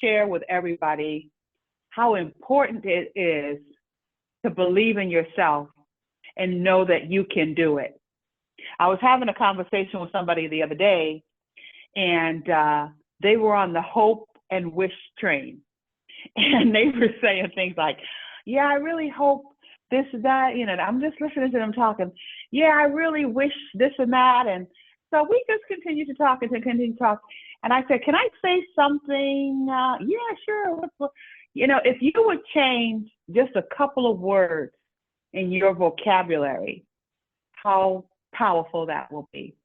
share with everybody how important it is to believe in yourself and know that you can do it. I was having a conversation with somebody the other day, and they were on the hope and wish train. And they were saying things like, yeah, I really hope this, that, I'm just listening to them talking. Yeah, I really wish this and that. And so we just continue to talk and to continue to talk. And I said, can I say something? Yeah, sure. If you would change just a couple of words in your vocabulary, how powerful that will be.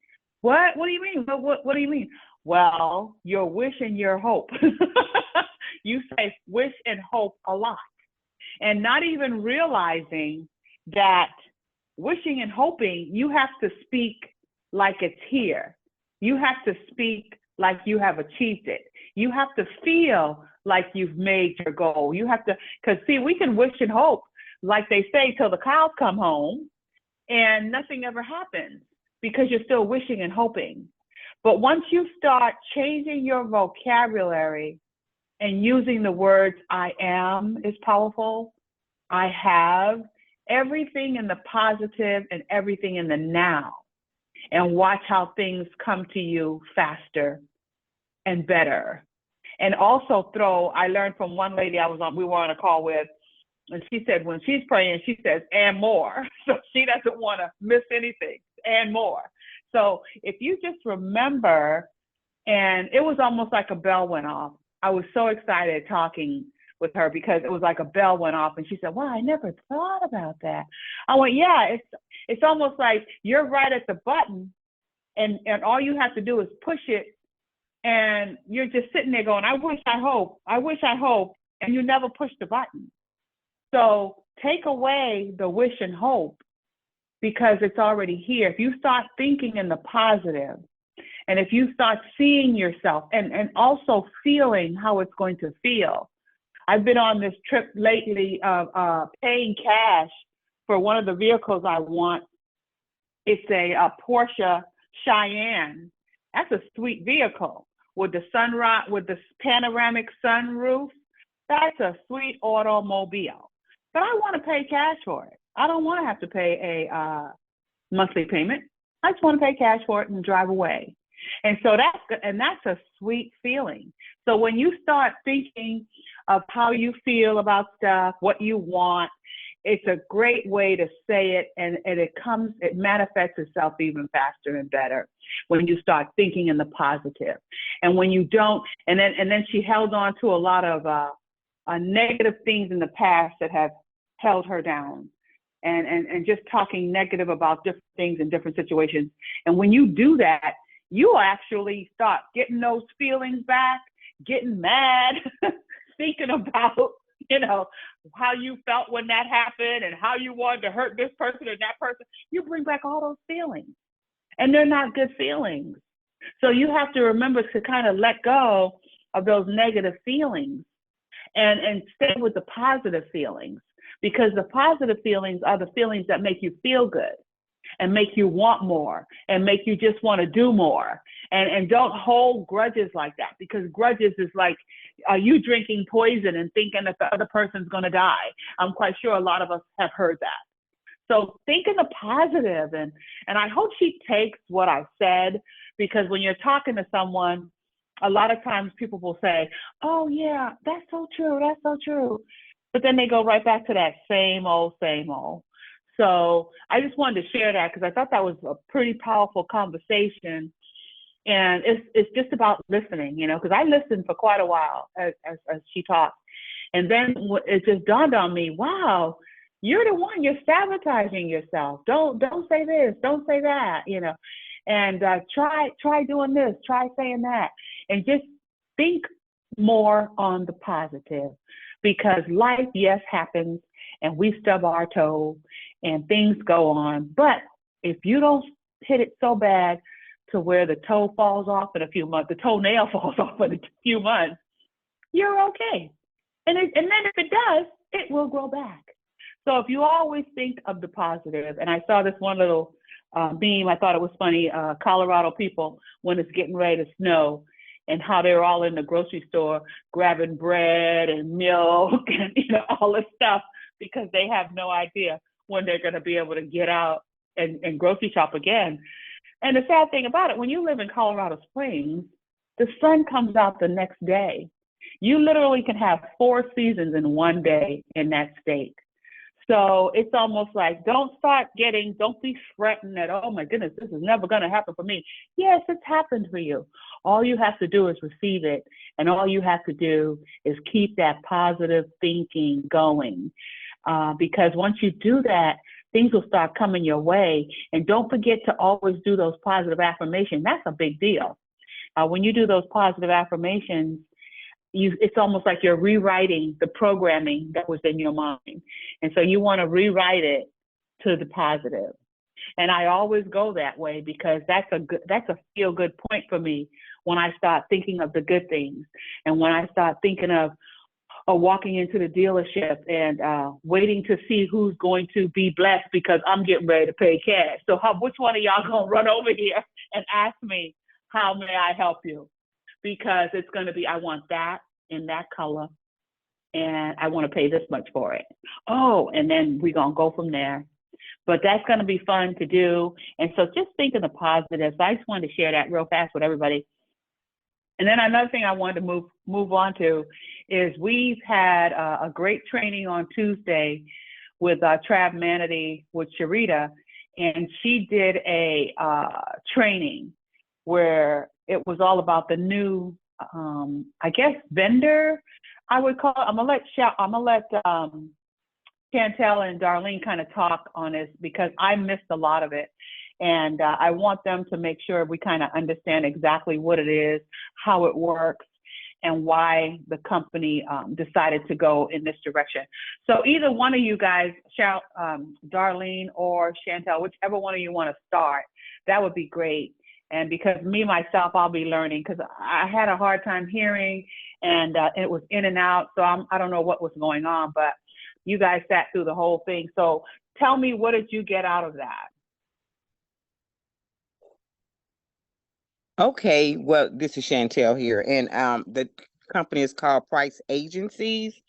What do you mean? What do you mean? Well, your wish and your hope. You say wish and hope a lot, and not even realizing that wishing and hoping, you have to speak like it's here. You have to speak like you have achieved it. You have to feel like you've made your goal. You have to, because see, we can wish and hope, like they say, till the cows come home, and nothing ever happens because you're still wishing and hoping. But once you start changing your vocabulary and using the words I am is powerful, I have, everything in the positive and everything in the now, and watch how things come to you faster and better. And also I learned from one lady we were on a call with, and she said when she's praying, she says, and more. So she doesn't want to miss anything, and more. So if you just remember, and it was almost like a bell went off. I was so excited talking with her because it was like a bell went off, and she said, wow, I never thought about that. I went, yeah, it's almost like you're right at the button, and all you have to do is push it, and you're just sitting there going, I wish, I hope, and you never push the button. So take away the wish and hope because it's already here. If you start thinking in the positive, and if you start seeing yourself and also feeling how it's going to feel. I've been on this trip lately of paying cash for one of the vehicles I want. It's a Porsche Cheyenne. That's a sweet vehicle with the panoramic sunroof. That's a sweet automobile. But I want to pay cash for it. I don't want to have to pay a monthly payment. I just want to pay cash for it and drive away. And so that's a sweet feeling. So when you start thinking of how you feel about stuff, what you want, it's a great way to say it, and it manifests itself even faster and better when you start thinking in the positive. And when you don't, and then she held on to a lot of negative things in the past that have held her down, and just talking negative about different things in different situations. And when you do that, you actually start getting those feelings back, getting mad, thinking about, how you felt when that happened and how you wanted to hurt this person or that person. You bring back all those feelings, and they're not good feelings. So you have to remember to kind of let go of those negative feelings and stay with the positive feelings, because the positive feelings are the feelings that make you feel good and make you want more and make you just want to do more. And don't hold grudges like that, because grudges is like you drinking poison and thinking that the other person's going to die. I'm quite sure a lot of us have heard that. So think in the positive, and I hope she takes what I said, because when you're talking to someone, a lot of times people will say, oh yeah, that's so true, that's so true. But then they go right back to that same old, same old. So I just wanted to share that because I thought that was a pretty powerful conversation. And it's just about listening, because I listened for quite a while as she talked. And then it just dawned on me, wow, you're the one, you're sabotaging yourself. Don't say this, don't say that, and try doing this, try saying that, and just think more on the positive, because life, yes, happens, and we stub our toe and things go on. But if you don't hit it so bad to where the toe falls off in a few months, the toenail falls off in a few months, you're okay. And then if it does, it will grow back. So if you always think of the positive, and I saw this one little meme, I thought it was funny, Colorado people, when it's getting ready to snow, and how they're all in the grocery store grabbing bread and milk and all this stuff because they have no idea when they're going to be able to get out and grocery shop again. And the sad thing about it, when you live in Colorado Springs, the sun comes out the next day. You literally can have 4 seasons in one day in that state. So it's almost like, don't be fretting that, oh my goodness, this is never going to happen for me. Yes, it's happened for you. All you have to do is receive it. And all you have to do is keep that positive thinking going. Because once you do that, things will start coming your way. And don't forget to always do those positive affirmations. That's a big deal. When you do those positive affirmations, it's almost like you're rewriting the programming that was in your mind. And so you want to rewrite it to the positive. And I always go that way because that's a feel good point for me when I start thinking of the good things. And when I start thinking of walking into the dealership and waiting to see who's going to be blessed because I'm getting ready to pay cash. So which one of y'all gonna run over here and ask me, how may I help you? Because it's going to be, I want that in that color, and I want to pay this much for it. Oh, and then we're going to go from there. But that's going to be fun to do. And so just think of the positives. I just wanted to share that real fast with everybody. And then another thing I wanted to move on to is we've had a great training on Tuesday with Trav Manatee with Sharita, and she did a training where it was all about the new, I guess, vendor, I would call it. I'm gonna let Chantel and Darlene kind of talk on this because I missed a lot of it. And I want them to make sure we kind of understand exactly what it is, how it works, and why the company decided to go in this direction. So either one of you guys, Darlene or Chantel, whichever one of you want to start, that would be great. And because myself, I'll be learning because I had a hard time hearing and it was in and out. So I don't know what was going on, but you guys sat through the whole thing. So tell me, what did you get out of that? Okay, well, this is Chantel here, and the company is called Price Agencies.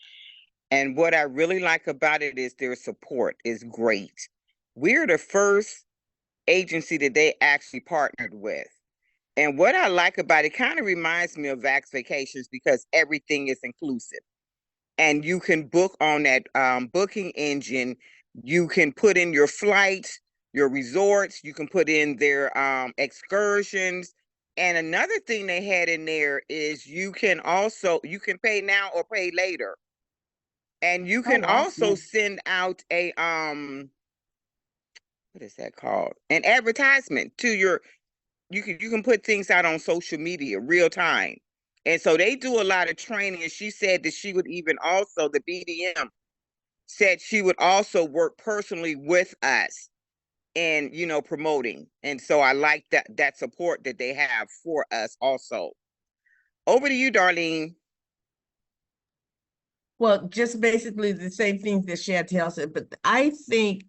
And what I really like about it is their support is great. We're the first agency that they actually partnered with. And what I like about it kind of reminds me of Vax Vacations because everything is inclusive. And you can book on that booking engine. You can put in your flights, your resorts. You can put in their excursions. And another thing they had in there is you can pay now or pay later. And you can also send out a what is that called? An advertisement to you can put things out on social media real time. And so they do a lot of training. And she said that she would even also, the BDM said she would also work personally with us and, promoting. And so I like that support that they have for us also. Over to you, Darlene. Well, just basically the same things that Chantel said, but I think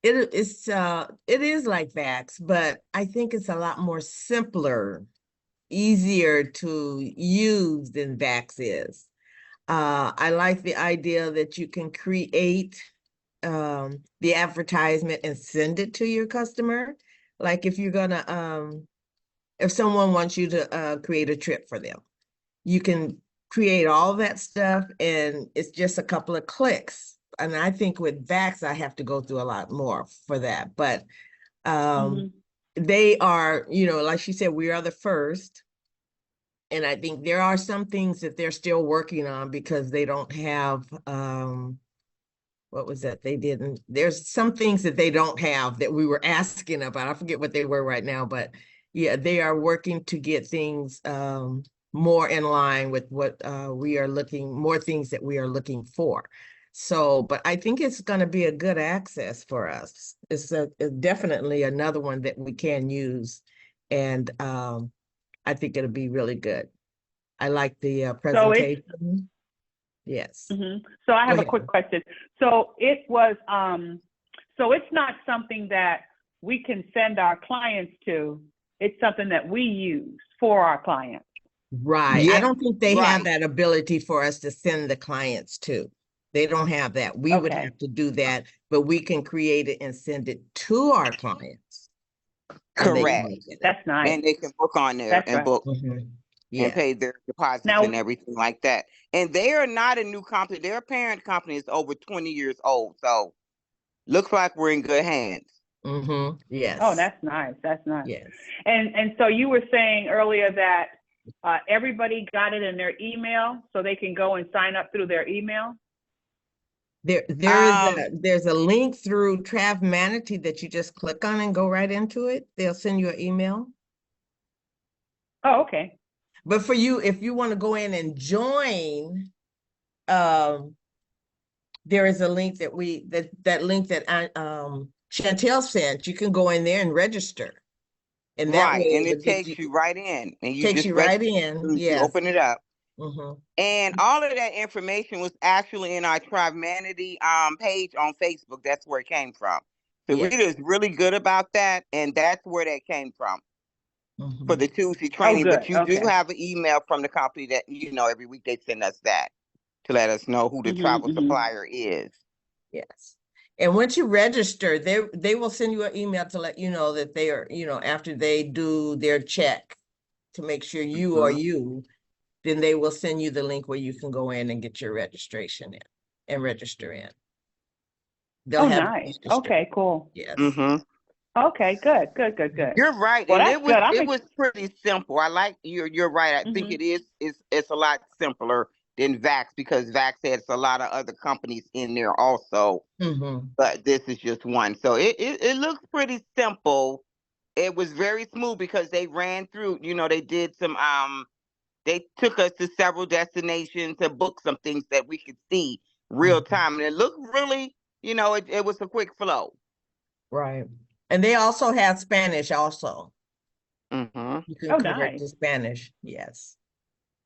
it is like Vax, but I think it's a lot more simpler, easier to use than Vax is. I like the idea that you can create the advertisement and send it to your customer. Like if you're gonna, if someone wants you to create a trip for them, you can create all that stuff and it's just a couple of clicks. And I think with Vax, I have to go through a lot more for that. But they are, like she said, we are the first. And I think there are some things that they're still working on because they don't have, what was that? There's some things that they don't have that we were asking about. I forget what they were right now, but yeah, they are working to get things more in line with what more things that we are looking for. So, but I think it's going to be a good access for us. It's definitely another one that we can use. And I think it'll be really good. I like the presentation. Yes. So I have a quick question. So it was, so it's not something that we can send our clients to. It's something that we use for our clients. Right. I Yeah, don't think they have right. that ability for us to send the clients to. They don't have that. We would Okay. have to do that, but we can create it and send it to our clients. And they can Correct. look at it. That's nice. And they can book on there That's and right. book Mhm. and Yeah. pay their deposits Now, and everything like that. And they are not a new company. Their parent company is over 20 years old. So looks like we're in good hands. oh, Yes. that's nice. That's nice. Yes. And so you were saying earlier that everybody got it in their email, so they can go and sign up through their email. There's a link through Trav Manatee that you just click on and go right into it. They'll send you an email. Oh, okay. But for you, if you want to go in and join, there is a link that link that Chantel sent. You can go in there and register. And that Right. way And it'll it get takes you right in. And you takes just you right register in. as soon as you Yes. open it up. Mhm. And all of that information was actually in our Trivanity page on Facebook. That's where it came from. So Yes. Rita is really good about that. And that's where that came from for Mhm. the Tuesday Oh, training. good. But you do Okay. have an email from the company that, every week they send us that to let us know who the travel supplier is. Yes. And once you register, they will send you an email to let you know that they are, after they do their check to make sure you are you, then they will send you the link where you can go in and get your registration in and register in. They'll Oh, have you nice. register. Okay, cool. Yes. Mm-hmm. Okay, good. You're right, Well, and that's good. it was pretty simple. I like you're right. I think it is. It's a lot simpler than Vax because Vax has a lot of other companies in there also, but this is just one. So it looks pretty simple. It was very smooth because they ran through. They did some they took us to several destinations to book some things that we could see real time, and it looked really. It was a quick flow. Right. And they also have Spanish also. Mm-hmm. You can Oh, convert nice. to Spanish. Yes.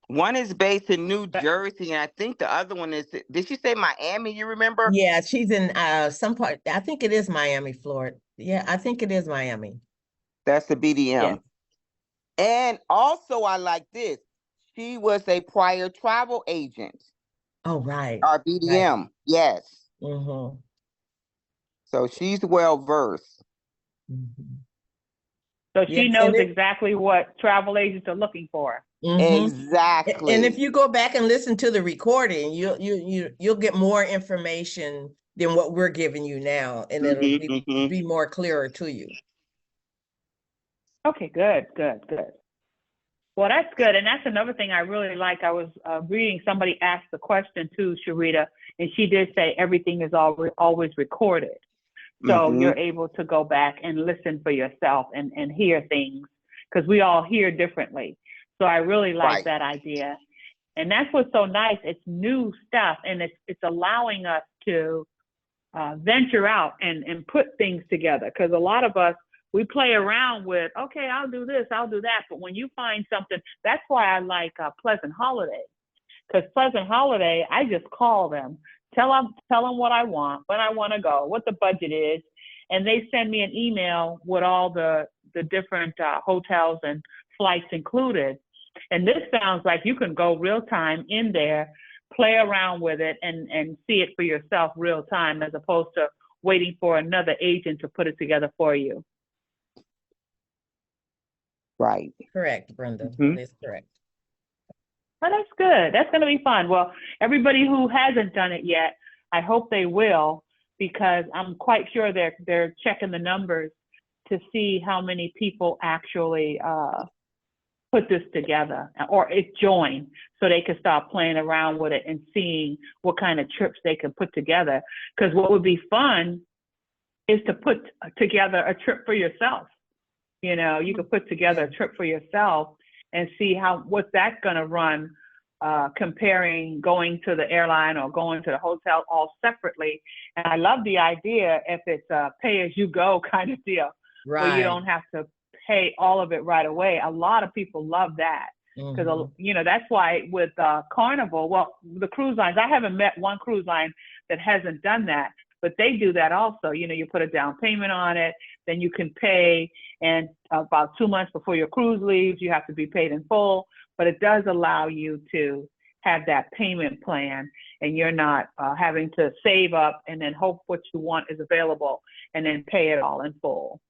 One is based in New Jersey, and I think the other one is, did she say Miami? You remember? Yeah, she's in some part. I think it is Miami, Florida. Yeah, I think it is Miami. That's the BDM. Yes. And also, I like this. She was a prior travel agent. Oh, right. Our Right. BDM. Yes. Mhm. So she's well versed. Mhm. So she Yes, knows exactly what travel agents are looking for. And Exactly. if you go back and listen to the recording, you'll get more information than what we're giving you now, and it'll be more clearer to you. Okay, good. Well, that's good. And that's another thing I really like. I was reading, somebody asked the question too, Sharita, and she did say everything is always recorded. So you're able to go back and listen for yourself and hear things because we all hear differently. So I really like that idea. And that's what's so nice. It's new stuff, and it's allowing us to venture out and put things together. Because a lot of us, we play around with, okay, I'll do this, I'll do that. But when you find something, that's why I like Pleasant Holiday. Because Pleasant Holiday, I just call them, tell them what I want, when I want to go, what the budget is, and they send me an email with all the different hotels and flights included. And this sounds like you can go real time in there, play around with it, and see it for yourself real time, as opposed to waiting for another agent to put it together for you. Right. Correct, Brenda. That is correct. Well, that's good. That's going to be fun. Well, everybody who hasn't done it yet, I hope they will, because I'm quite sure they're checking the numbers to see how many people actually put this together or join, so they can start playing around with it and seeing what kind of trips they can put together. Because what would be fun is to put together a trip for yourself. You could put together a trip for yourself and see what's that going to run, comparing going to the airline or going to the hotel all separately. And I love the idea if it's a pay-as-you-go kind of deal, where you don't have to pay all of it right away. A lot of people love that because, that's why with Carnival, well, the cruise lines, I haven't met one cruise line that hasn't done that, but they do that also. You put a down payment on it. then you can pay, and about 2 months before your cruise leaves, you have to be paid in full. But it does allow you to have that payment plan, and you're not having to save up and then hope what you want is available and then pay it all in full.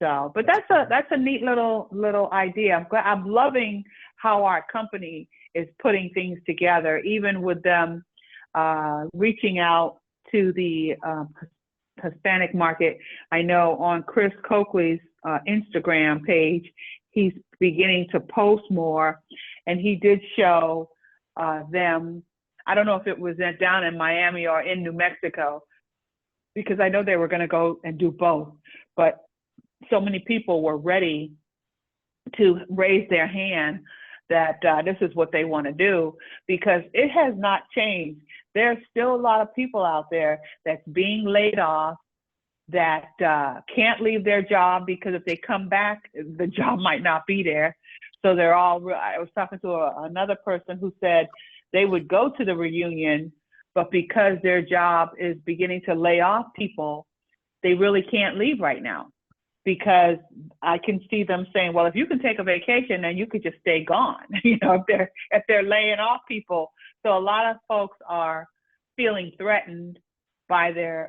So, but that's a neat little idea. I'm loving how our company is putting things together, even with them reaching out to the Hispanic market. I know on Chris Coakley's Instagram page, he's beginning to post more, and he did show them. I don't know if it was down in Miami or in New Mexico, because I know they were going to go and do both, but so many people were ready to raise their hand that this is what they want to do, because it has not changed. There's still a lot of people out there that's being laid off, that can't leave their job, because if they come back, the job might not be there. So they're all, I was talking to another person who said they would go to the reunion, but because their job is beginning to lay off people, they really can't leave right now. Because I can see them saying, well, if you can take a vacation, then you could just stay gone, you know, if they're laying off people. So a lot of folks are feeling threatened by the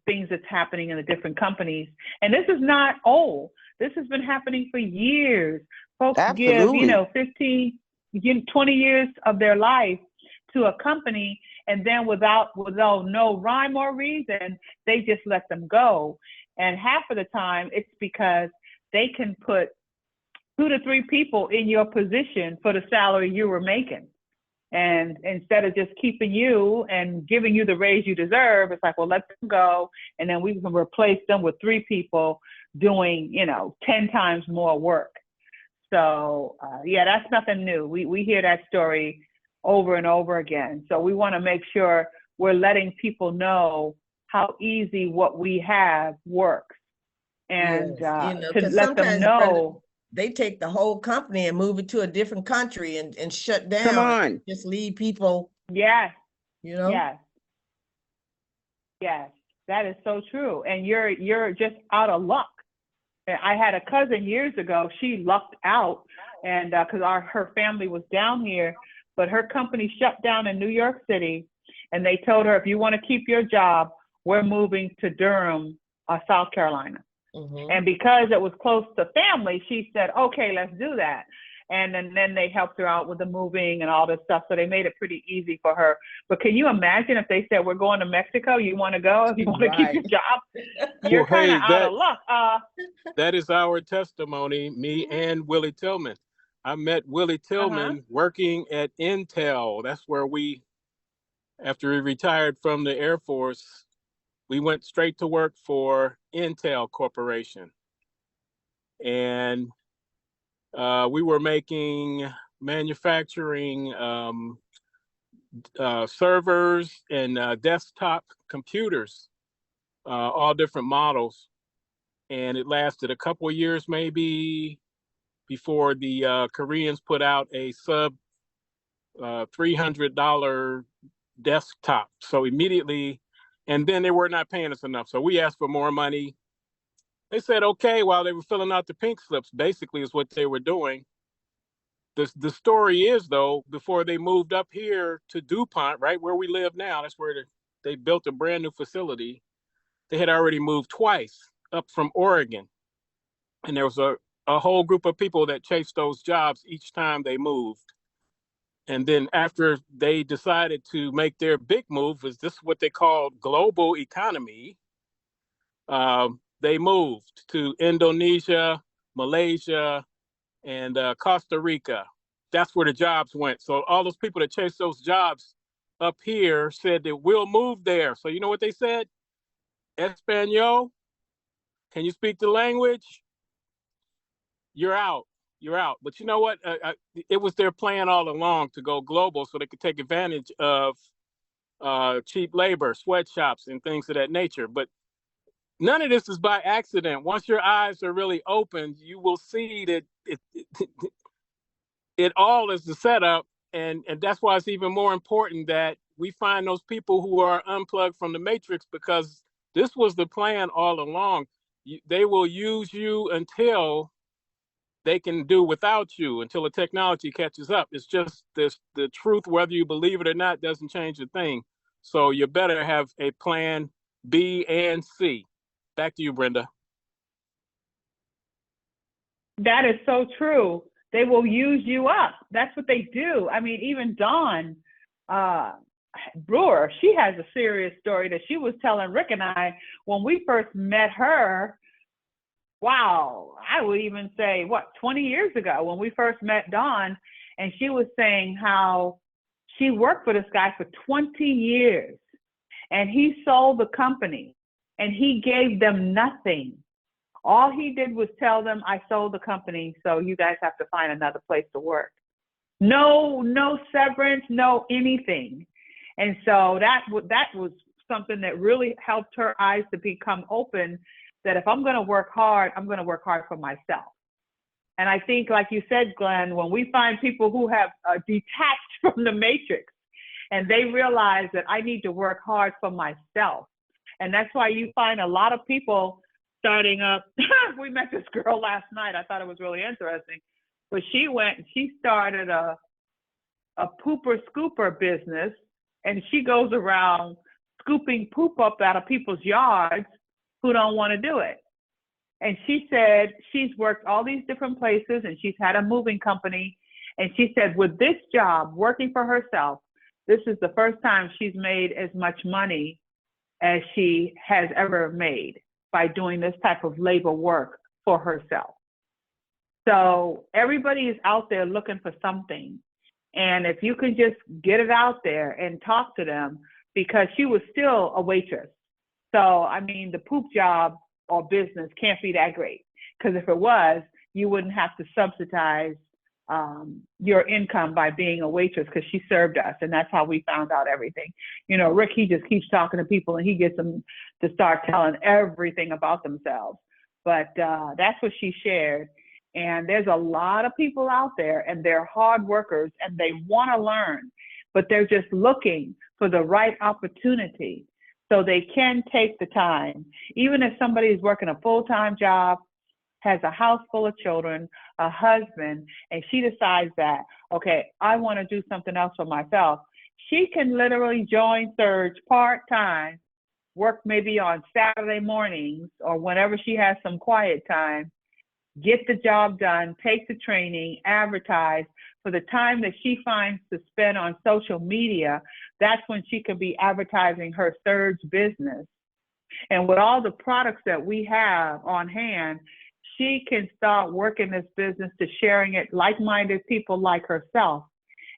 things that's happening in the different companies. And this is not old. This has been happening for years. Folks Absolutely. give, 15, 20 years of their life to a company, and then without no rhyme or reason, they just let them go. And half of the time, it's because they can put 2 to 3 people in your position for the salary you were making. And instead of just keeping you and giving you the raise you deserve, it's like, well, let them go, and then we can replace them with 3 people doing, 10 times more work. So yeah, that's nothing new. We hear that story over and over again. So we want to make sure we're letting people know how easy what we have works, and Yes, to let them know. They take the whole company and move it to a different country and shut down. Come on. Just leave people. Yes. Yes. Yes, that is so true. And you're just out of luck. I had a cousin years ago. She lucked out, and because her family was down here, but her company shut down in New York City, and they told her, if you want to keep your job, we're moving to Durham, South Carolina. Mm-hmm. And because it was close to family, she said, okay, let's do that. And then they helped her out with the moving and all this stuff. So they made it pretty easy for her. But can you imagine if they said, we're going to Mexico, you want to go? If you want to keep your job, you're kind of out of luck. That is our testimony, me and Willie Tillman. I met Willie Tillman working at Intel. That's where after he retired from the Air Force, we went straight to work for Intel Corporation. And we were manufacturing servers and desktop computers, all different models. And it lasted a couple of years maybe before the Koreans put out a sub $300 desktop. So immediately, and then they were not paying us enough. So we asked for more money. They said, okay, while they were filling out the pink slips, basically is what they were doing. The story is, though, before they moved up here to DuPont, right where we live now, that's where they built a brand new facility. They had already moved twice up from Oregon. And there was a whole group of people that chased those jobs each time they moved. And then after they decided to make their big move, was this what they called global economy? They moved to Indonesia, Malaysia, and Costa Rica. That's where the jobs went. So all those people that chased those jobs up here said that we'll move there. So you know what they said? Espanol, can you speak the language? You're out. You're out. But you know what? It was their plan all along to go global so they could take advantage of cheap labor, sweatshops, and things of that nature. But none of this is by accident. Once your eyes are really opened, you will see that it all is the setup. And that's why it's even more important that we find those people who are unplugged from the matrix, because this was the plan all along. they will use you until they can do without you, until the technology catches up. It's just this, the truth, whether you believe it or not, doesn't change a thing. So you better have a plan B and C. Back to you, Brenda. That is so true. They will use you up. That's what they do. I mean, even Dawn Brewer, she has a serious story that she was telling Rick and I when we first met her. Wow, I would even say, 20 years ago when we first met Dawn, and she was saying how she worked for this guy for 20 years, and he sold the company, and he gave them nothing. All he did was tell them, I sold the company, so you guys have to find another place to work. No severance, no anything. And so that was something that really helped her eyes to become open, that if I'm going to work hard, I'm going to work hard for myself. And I think, like you said, Glenn, when we find people who have detached from the matrix and they realize that I need to work hard for myself. And that's why you find a lot of people starting up. We met this girl last night. I thought it was really interesting. But she went and she started a pooper scooper business, and she goes around scooping poop up out of people's yards who don't want to do it. And she said she's worked all these different places, and she's had a moving company. And she said with this job, working for herself, this is the first time she's made as much money as she has ever made by doing this type of labor work for herself. So everybody is out there looking for something. And if you can just get it out there and talk to them, because she was still a waitress. So, I mean, the poop job or business can't be that great, because if it was, you wouldn't have to subsidize your income by being a waitress, because she served us, and that's how we found out everything. You know, Rick, he just keeps talking to people, and he gets them to start telling everything about themselves. But that's what she shared. And there's a lot of people out there, and they're hard workers, and they want to learn, but they're just looking for the right opportunity so they can take the time. Even if somebody is working a full-time job, has a house full of children, a husband, and she decides that, okay, I want to do something else for myself, she can literally join Surge part-time, work maybe on Saturday mornings or whenever she has some quiet time, get the job done, take the training, advertise. For the time that she finds to spend on social media, that's when she can be advertising her Surge business. And with all the products that we have on hand, she can start working this business to sharing it like-minded people like herself.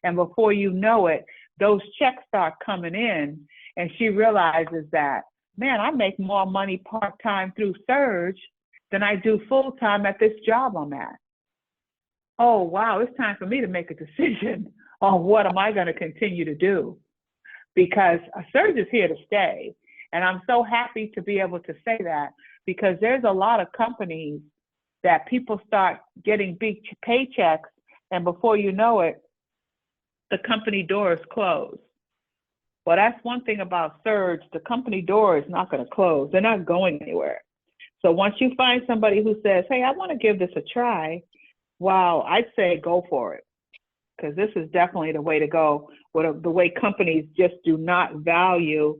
And before you know it, those checks start coming in, and she realizes that, man, I make more money part-time through Surge than I do full-time at this job I'm at. Oh, wow, it's time for me to make a decision on what am I going to continue to do, because Surge is here to stay. And I'm so happy to be able to say that, because there's a lot of companies that people start getting big paychecks, and before you know it, the company doors close. Well, that's one thing about Surge. The company door is not going to close. They're not going anywhere. So once you find somebody who says, hey, I want to give this a try, wow, I'd say go for it, because this is definitely the way to go. The way companies just do not value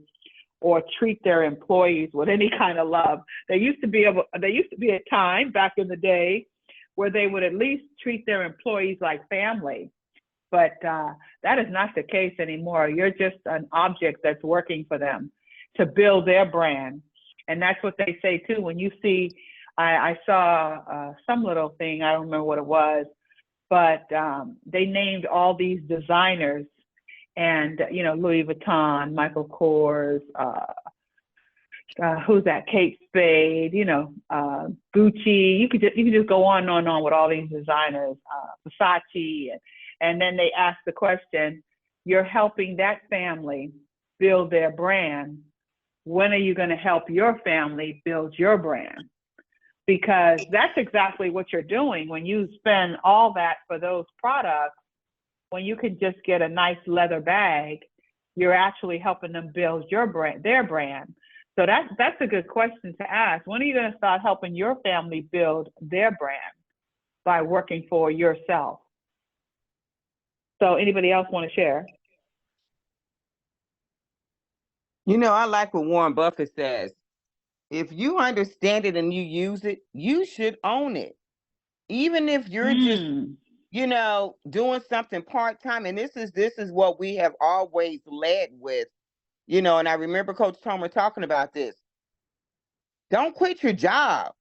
or treat their employees with any kind of love. There used to be a time back in the day where they would at least treat their employees like family. But that is not the case anymore. You're just an object that's working for them to build their brand. And that's what they say too. When you see, I saw some little thing, I don't remember what it was, but they named all these designers, and Louis Vuitton, Michael Kors, who's that? Kate Spade, Gucci. You could just go on and on with all these designers, Versace, and then they ask the question: you're helping that family build their brand. When are you going to help your family build your brand? Because that's exactly what you're doing when you spend all that for those products. When you can just get a nice leather bag, you're actually helping them build your brand, their brand. So that's a good question to ask. When are you going to start helping your family build their brand by working for yourself? So anybody else want to share? You know, I like what Warren Buffett says. If you understand it and you use it, you should own it. Even if you're just, you know, doing something part-time. And this is what we have always led with, you know, and I remember Coach Tomer talking about this. Don't quit your job.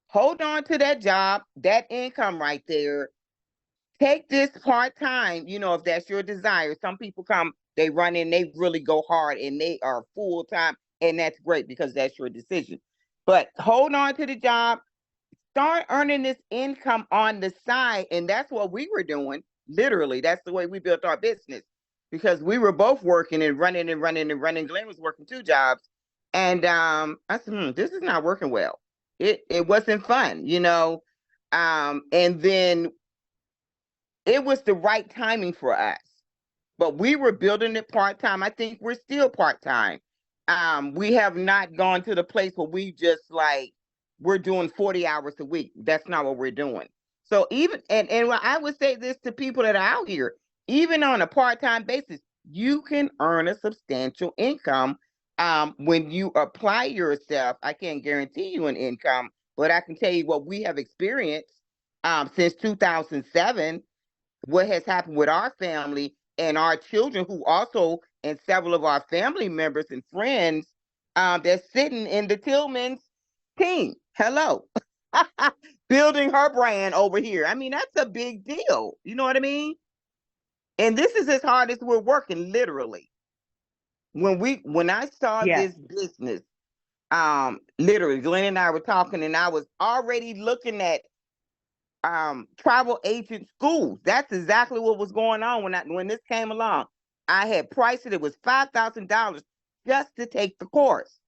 Hold on to that job, that income right there. Take this part-time, you know, if that's your desire. Some people come, they run in, they really go hard and they are full-time, and that's great because that's your decision. But hold on to the job, start earning this income on the side. And that's what we were doing. Literally, that's the way we built our business, because we were both working and running and running and running. Glenn was working 2 jobs. And I said, this is not working well. It wasn't fun, you know. And then it was the right timing for us. But we were building it part-time. I think we're still part-time. We have not gone to the place where we just like, we're doing 40 hours a week. That's not what we're doing. So even, and I would say this to people that are out here, even on a part-time basis, you can earn a substantial income. When you apply yourself. I can't guarantee you an income, but I can tell you what we have experienced since 2007, what has happened with our family and our children, who also, and several of our family members and friends that's sitting in the Tillman's team. Hello. Building her brand over here. I mean, that's a big deal. You know what I mean? And this is as hard as we're working, literally. When I saw Yes. this business, literally, Glenn and I were talking, and I was already looking at travel agent schools. That's exactly what was going on when this came along. I had priced it. It was $5,000 just to take the course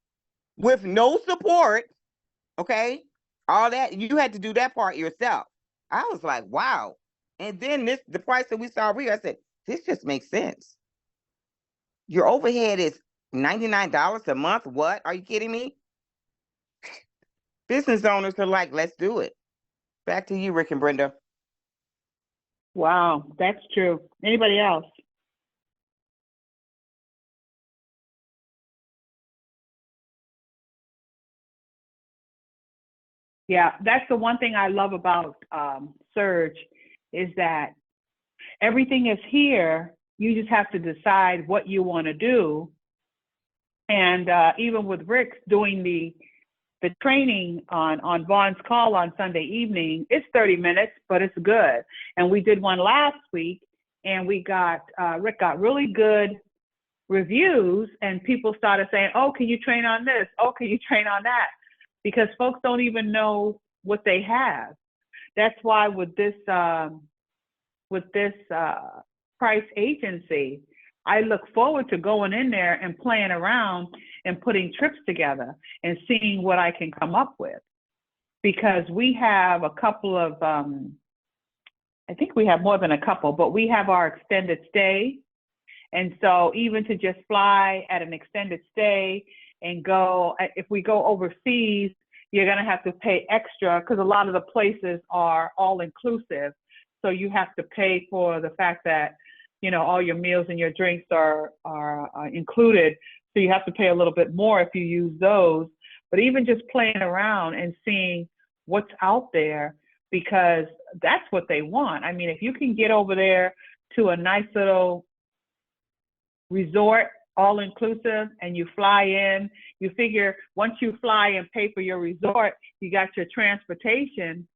with no support. Okay, all that, you had to do that part yourself. I was like, wow. And then the price that we saw here, I said, this just makes sense. Your overhead is $99 a month. What? Are you kidding me? Business owners are like, let's do it. Back to you, Rick and Brenda. Wow, that's true. Anybody else? Yeah, that's the one thing I love about Surge, is that everything is here. You just have to decide what you want to do. And even with Rick doing the training on Vaughn's Call on Sunday evening, it's 30 minutes, but it's good. And we did one last week, and Rick got really good reviews, and people started saying, oh, can you train on this? Oh, can you train on that? Because folks don't even know what they have. That's why with this price agency, I look forward to going in there and playing around and putting trips together and seeing what I can come up with. Because we have a couple of, I think we have more than a couple, but we have our extended stay. And so even to just fly at an extended stay and go, if we go overseas, you're going to have to pay extra, because a lot of the places are all inclusive. So you have to pay for the fact that, you know, all your meals and your drinks are included. So you have to pay a little bit more if you use those. But even just playing around and seeing what's out there, because that's what they want. I mean, if you can get over there to a nice little resort, all inclusive, and you fly in, you figure once you fly and pay for your resort, you got your transportation,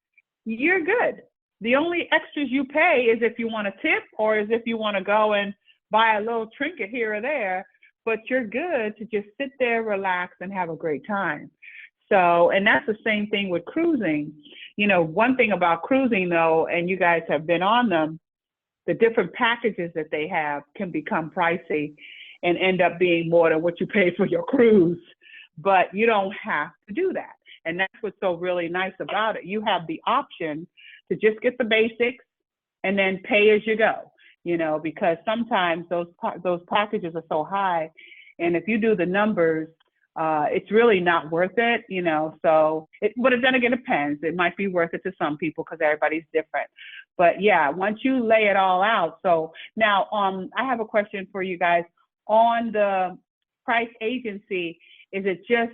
you're good. The only extras you pay is if you want a tip, or is if you want to go and buy a little trinket here or there, but you're good to just sit there, relax, and have a great time. So, and that's the same thing with cruising. You know, one thing about cruising though, and you guys have been on them, the different packages that they have can become pricey and end up being more than what you pay for your cruise. But you don't have to do that. And that's what's so really nice about it. You have the option to just get the basics and then pay as you go, you know, because sometimes those packages are so high. And if you do the numbers, it's really not worth it, you know. So, but then again, it depends. It might be worth it to some people because everybody's different. But yeah, once you lay it all out. So now, I have a question for you guys on the price agency. Is it just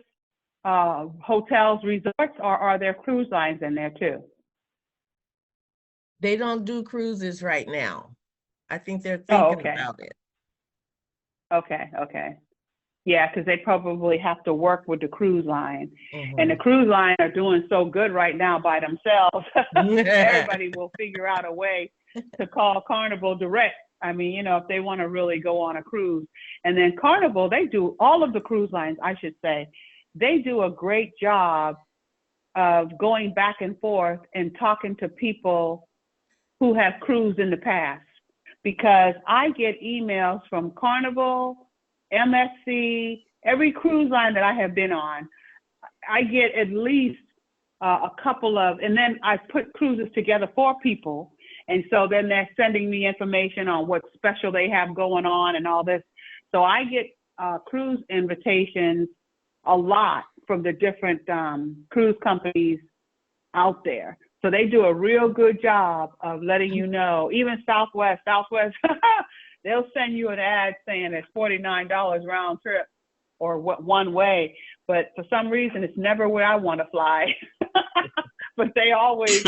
hotels, resorts, or are there cruise lines in there too? They don't do cruises right now. I think they're Oh, thinking okay. about it. Okay. Yeah, because they probably have to work with the cruise line. And the Mhm. cruise line are doing so good right now by themselves. Everybody will figure out a way to call Carnival direct. I mean, you know, if they want to really go on a cruise. And then Carnival, they do, all of the cruise lines, I should say, they do a great job of going back and forth and talking to people who have cruised in the past. Because I get emails from Carnival, MSC, every cruise line that I have been on. I get at least a couple of, and then I put cruises together for people. And so then they're sending me information on what special they have going on and all this. So I get cruise invitations a lot from the different cruise companies out there. So they do a real good job of letting you know. Even Southwest, they'll send you an ad saying it's $49 round trip or what one way. But for some reason, it's never where I want to fly. But they always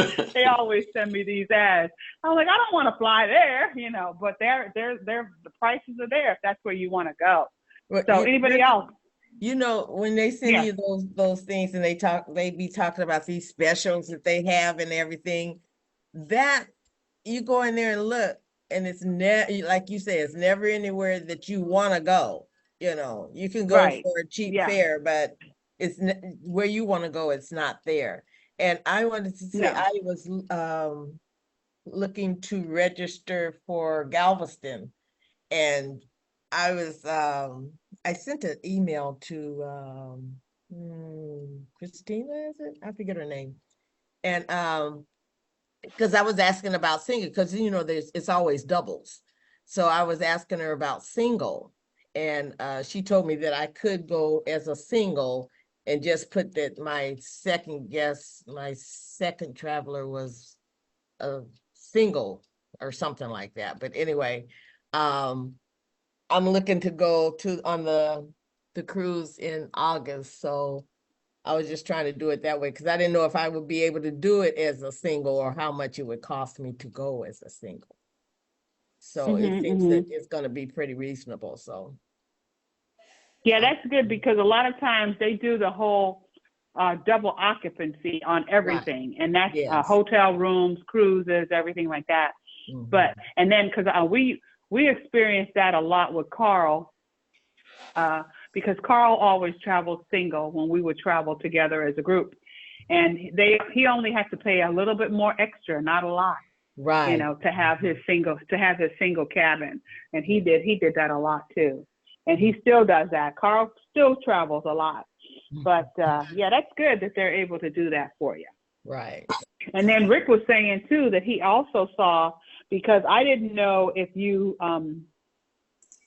send me these ads. I'm like, I don't want to fly there, you know. But the prices are there if that's where you want to go. Well, So anybody else? you know, when they send Yeah. you those things and they be talking about these specials that they have and everything, that you go in there and look, and it's like you say, it's never anywhere that you want to go. You know, you can go Right. for a cheap Yeah. fare, but it's where you want to go, it's not there. And I wanted to say, No. I was looking to register for Galveston, and I was I sent an email to Christina, is it? I forget her name. And because I was asking about single, because you know it's always doubles. So I was asking her about single, and she told me that I could go as a single and just put that my second traveler was a single or something like that. But anyway, I'm looking to go on the cruise in August, so I was just trying to do it that way because I didn't know if I would be able to do it as a single or how much it would cost me to go as a single. So it seems that it's going to be pretty reasonable. So Yeah, that's good because a lot of times they do the whole double occupancy on everything, and that's yes. hotel rooms, cruises, everything like that. But and then because we experienced that a lot with Carl, because Carl always traveled single when we would travel together as a group, and he only had to pay a little bit more extra, not a lot, right, you know, to have his single cabin, and he did that a lot too, and he still does that. Carl still travels a lot, but yeah, that's good that they're able to do that for you. right. And then Rick was saying too that he also saw, because I didn't know if you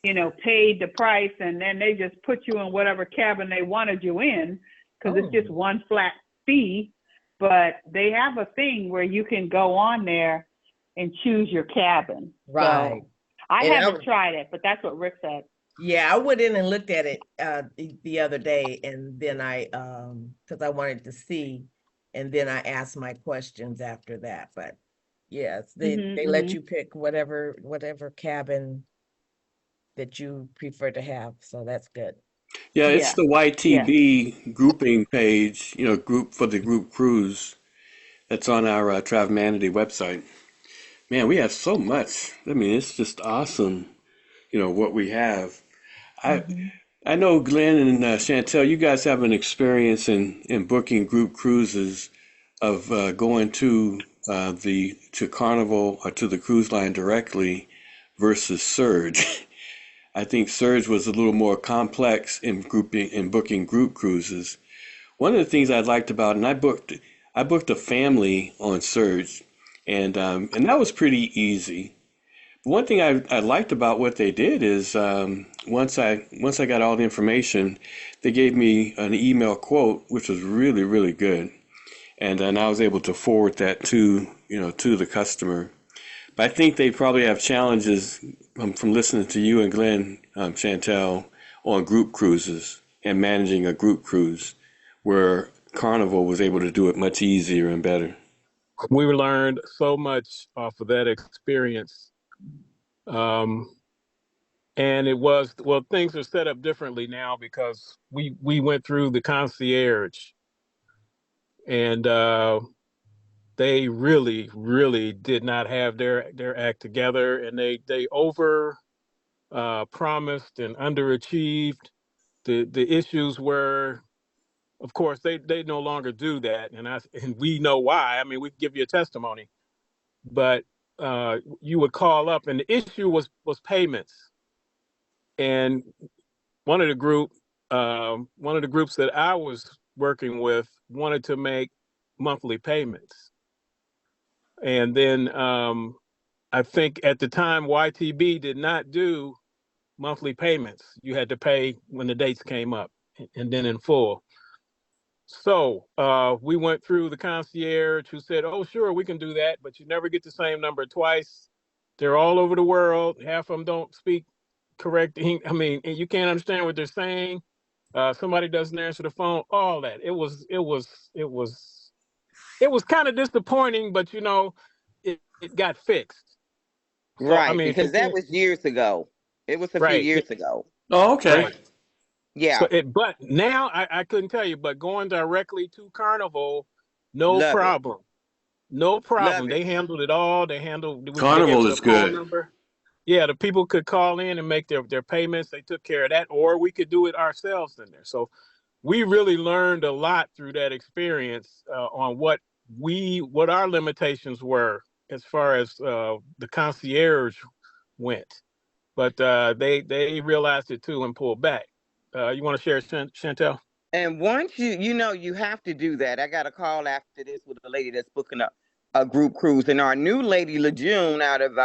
you know, paid the price and then they just put you in whatever cabin they wanted you in, because it's just one flat fee. But they have a thing where you can go on there and choose your cabin. Right. So I And haven't tried it, but that's what Rick said. Yeah, I went in and looked at it the other day, and then I because I wanted to see, and then I asked my questions after that. But yes, they let you pick whatever cabin that you prefer to have, so that's good. Yeah, it's Yeah. the Yeah. YTB grouping page, group for the group cruise that's on our Travemanity website. Man, we have so much. I mean, it's just awesome, what we have. I I know Glenn and Chantel, you guys have an experience in booking group cruises of going to Carnival or to the cruise line directly versus Surge. I think Surge was a little more complex in booking group cruises. One of the things I liked about, and I booked a family on Surge, and that was pretty easy. One thing I liked about what they did is once I got all the information, they gave me an email quote, which was really, really good. And then I was able to forward that to the customer. But I think they probably have challenges from listening to you and Glenn, Chantel, on group cruises and managing a group cruise, where Carnival was able to do it much easier and better. We learned so much off of that experience. And it was, well, things are set up differently now because we went through the concierge, and they really, really did not have their act together, and they over promised and underachieved. The issues were, of course, they no longer do that, and we know why. I mean, we can give you a testimony, but you would call up, and the issue was payments. And one of the groups that I was working with wanted to make monthly payments, and then I think at the time YTB did not do monthly payments. You had to pay when the dates came up, and then in full. So we went through the concierge, who said, "Oh, sure, we can do that, but you never get the same number twice. They're all over the world. Half of them don't speak correct. I mean, and you can't understand what they're saying. Somebody doesn't answer the phone. All that. It was kind of disappointing, but it got fixed. So I Right, mean, because that was years ago. It was a few right, years ago. Oh, okay. right. Yeah, But now I couldn't tell you, but going directly to Carnival, no love it. problem. No Love problem. it. They handled it all. They gave Carnival us a is phone good. number. Yeah, the people could call in and make their payments. They took care of that, or we could do it ourselves in there. So we really learned a lot through that experience on what our limitations were as far as the concierge went. But they realized it too and pulled back. You want to share, Chantel? And once you have to do that. I got a call after this with a lady that's booking a group cruise, and our new lady, Lejeune, out of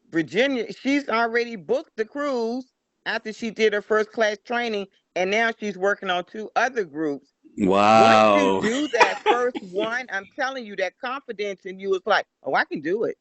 Virginia, she's already booked the cruise after she did her first class training, and now she's working on 2 other groups. Once you Wow. do that first one, I'm telling you, that confidence in you is like, oh, I can do it.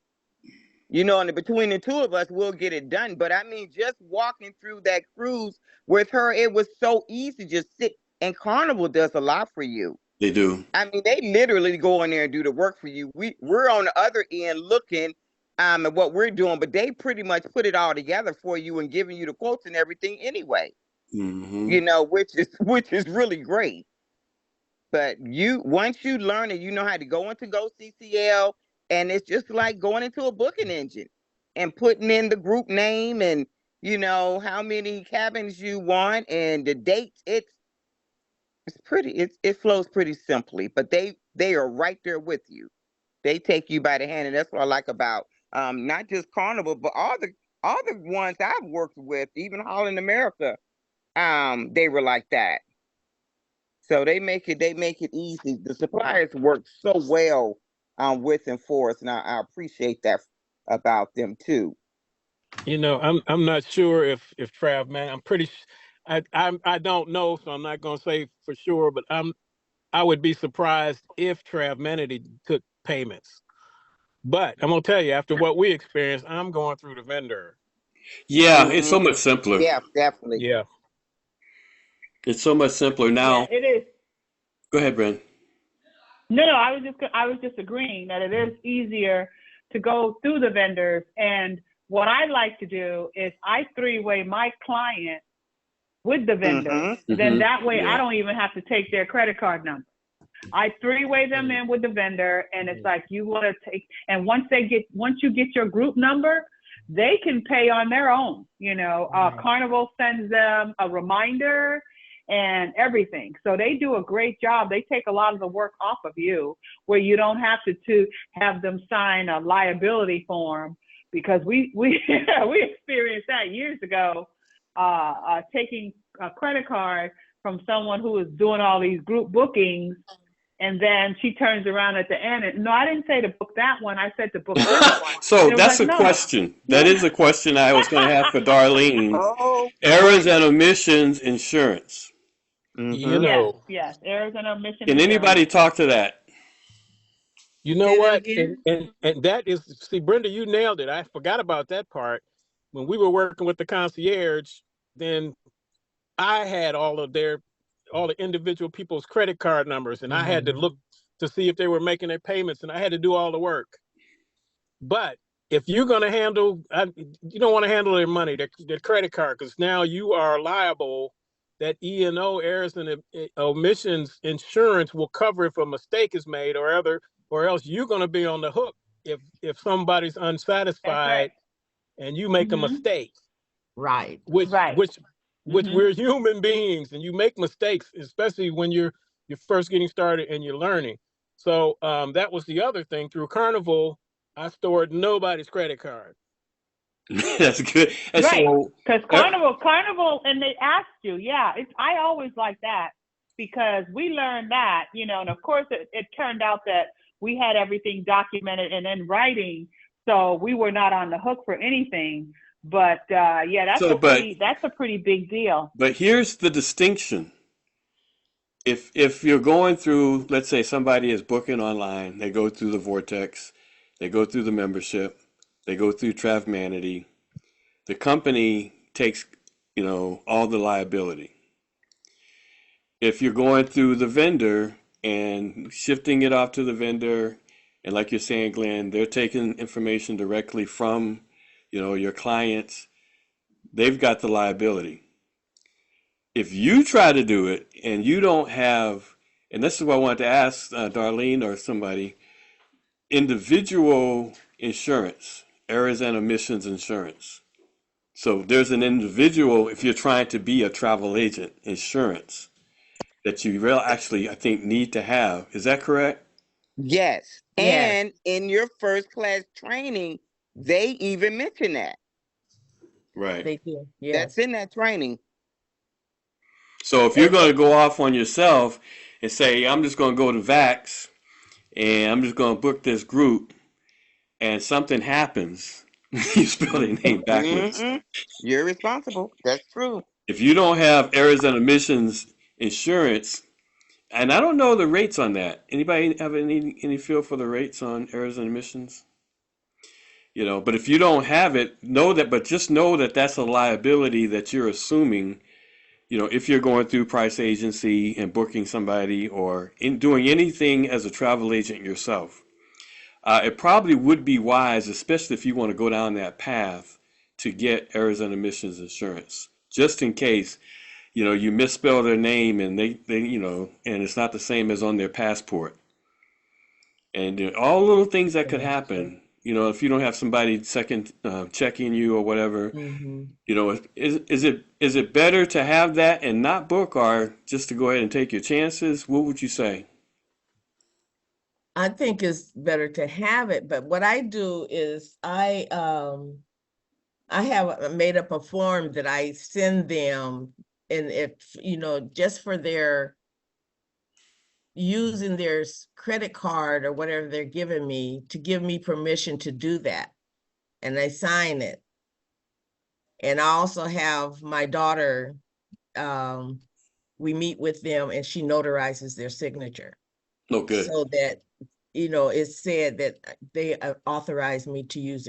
And between the two of us, we'll get it done. But I mean, just walking through that cruise with her, it was so easy. Just sit. And Carnival does a lot for you. They do. I mean, they literally go in there and do the work for you. We're on the other end looking at what we're doing, but they pretty much put it all together for you and giving you the quotes and everything anyway. Hmm. Which is really great. But once you learn it, you know how to go into GoCCL, and it's just like going into a booking engine and putting in the group name and how many cabins you want and the dates. It flows pretty simply, but they are right there with you. They take you by the hand, and that's what I like about not just Carnival, but all the ones I've worked with, even Holland America. They were like that. So they make it easy. The suppliers work so well with and for us, and I appreciate that about them too. I'm not sure if Trav, man, I'm pretty. I don't know, so I'm not gonna say for sure, but I would be surprised if Trav Manity took payments. But I'm gonna tell you, after what we experienced, I'm going through the vendor. Yeah, it's Hmm. so much simpler. Yeah, definitely. Yeah. It's so much simpler Yeah, now. it is. Go ahead, Brent. No, I was just agreeing that it is easier to go through the vendors. And what I like to do is I three-way my client with the vendor. Hmm. Then Hmm. that way I Yeah. don't even have to take their credit card number. I three-way them in with the vendor, and it's like you want to take. And once you get your group number, they can pay on their own. Carnival sends them a reminder and everything. So they do a great job. They take a lot of the work off of you, where you don't have to have them sign a liability form, because we we experienced that years ago, taking a credit card from someone who was doing all these group bookings, And then she turns around at the end and, no, I didn't say to book that one. I said to book this one. So It was that's like, a no. question. That is a question I was going to have for Darlene. Oh, Errors and omissions insurance. You mm-hmm. know, Yes, errors and omission Can insurance. anybody talk to that? you know Say that what? again? And that is, see, Brenda, you nailed it. I forgot about that part. When we were working with the concierge, then I had all the individual people's credit card numbers, and I had to look to see if they were making their payments, and I had to do all the work. But if you're going to you don't want to handle their money, their credit card, because now you are liable. That E&O, errors and omissions insurance, will cover if a mistake is made, or else you're going to be on the hook if somebody's That's right. unsatisfied and you make a mistake, Right. which Right. we're human beings, and you make mistakes, especially when you're first getting started and you're learning. So that was the other thing. Through Carnival, I stored nobody's credit card. That's good. And Right. so, Because Carnival, and they asked you, yeah, I always like that, because we learned that, and of course it turned out that we had everything documented and in writing, so we were not on the hook for anything. But yeah, that's a pretty big deal. but here's the distinction. If you're going through, let's say somebody is booking online, they go through the Vortex, they go through the membership, they go through TravManity, the company takes, all the liability. If you're going through the vendor and shifting it off to the vendor, and like you're saying, Glenn, they're taking information directly from, your clients, they've got the liability. If you try to do it and you don't have, and this is what I wanted to ask Darlene or somebody, individual insurance, errors and omissions insurance. So there's an individual, if you're trying to be a travel agent, insurance that you actually, I think, need to have. Is that correct? Yes. Yes. And in your first class training, they even mention that. Right. They do. That's Yes. in that training. So if you're going to go off on yourself and say, I'm just going to go to Vax and I'm just going to book this group, and something happens, you spell their name backwards. Mm-hmm. You're responsible. That's true. If you don't have errors and omissions insurance, and I don't know the rates on that. Anybody have any feel for the rates on errors and omissions? But if you don't have it, just know that that's a liability that you're assuming, if you're going through price agency and booking somebody or doing anything as a travel agent yourself. It probably would be wise, especially if you want to go down that path, to get errors and omissions insurance, just in case, you misspell their name and they and it's not the same as on their passport. And all little things that could happen, if you don't have somebody second checking you or whatever, is it better to have that and not book, or just to go ahead and take your chances? What would you say? I think it's better to have it, but what I do is I have made up a form that I send them, and if just for their using their credit card or whatever they're giving me, to give me permission to do that, and I sign it. And I also have my daughter, we meet with them and she notarizes their signature. No good. So that it's said that they authorized me to use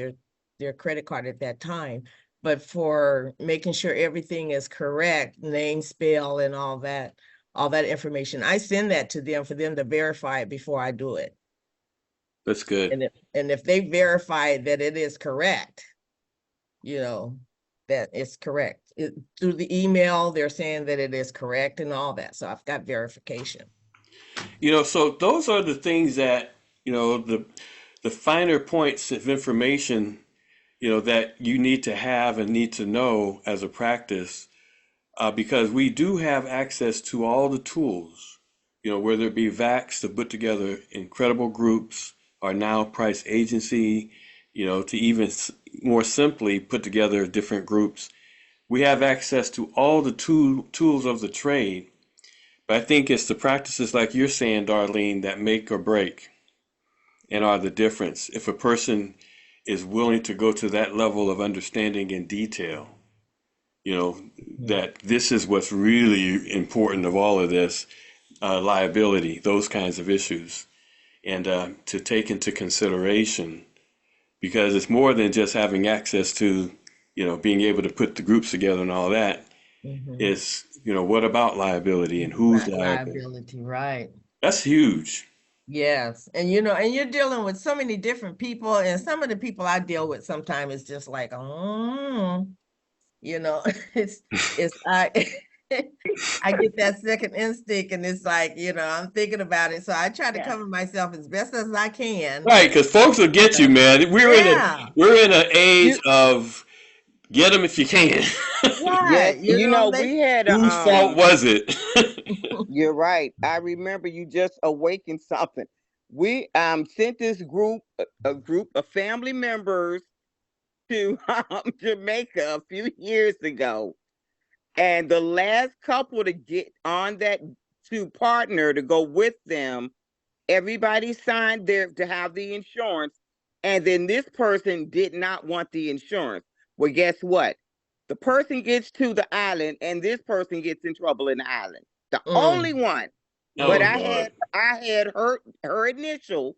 their credit card at that time. But for making sure everything is correct, name, spell, and all that information, I send that to them for them to verify it before I do it. That's good. And if they verify that it is correct, that it's correct. Through the email, they're saying that it is correct and all that. So I've got verification. So those are the things that, the finer points of information, that you need to have and need to know as a practice, because we do have access to all the tools, whether it be Vax to put together incredible groups, or now Price Agency, to even more simply put together different groups. We have access to all the tools of the trade. But I think it's the practices like you're saying, Darlene, that make or break and are the difference. If a person is willing to go to that level of understanding in detail, you know, Mhm. that this is what's really important of all of this, liability, those kinds of issues, and to take into consideration, because it's more than just having access to, being able to put the groups together and all that. Mhm. It's, what about liability and who's Right, liable? liability, right. That's huge. Yes. And and you're dealing with so many different people, and some of the people I deal with sometimes it's just like, you know, it's I I get that second instinct and it's like, I'm thinking about it. So I try to Yeah. cover myself as best as I can. Right, because folks will get you, man. Yeah, We're in an age You, of get them if you can. yeah, right. They we had Whose fault was it? you're right. I remember you just awakened something. We sent this group of family members to Jamaica a few years ago. And the last couple to get on that to partner to go with them, everybody signed there to have the insurance. And then this person did not want the insurance. Well, guess what? The person gets to the island and this person gets in trouble in the island. The only mm, one. But Oh mm, I had her initial.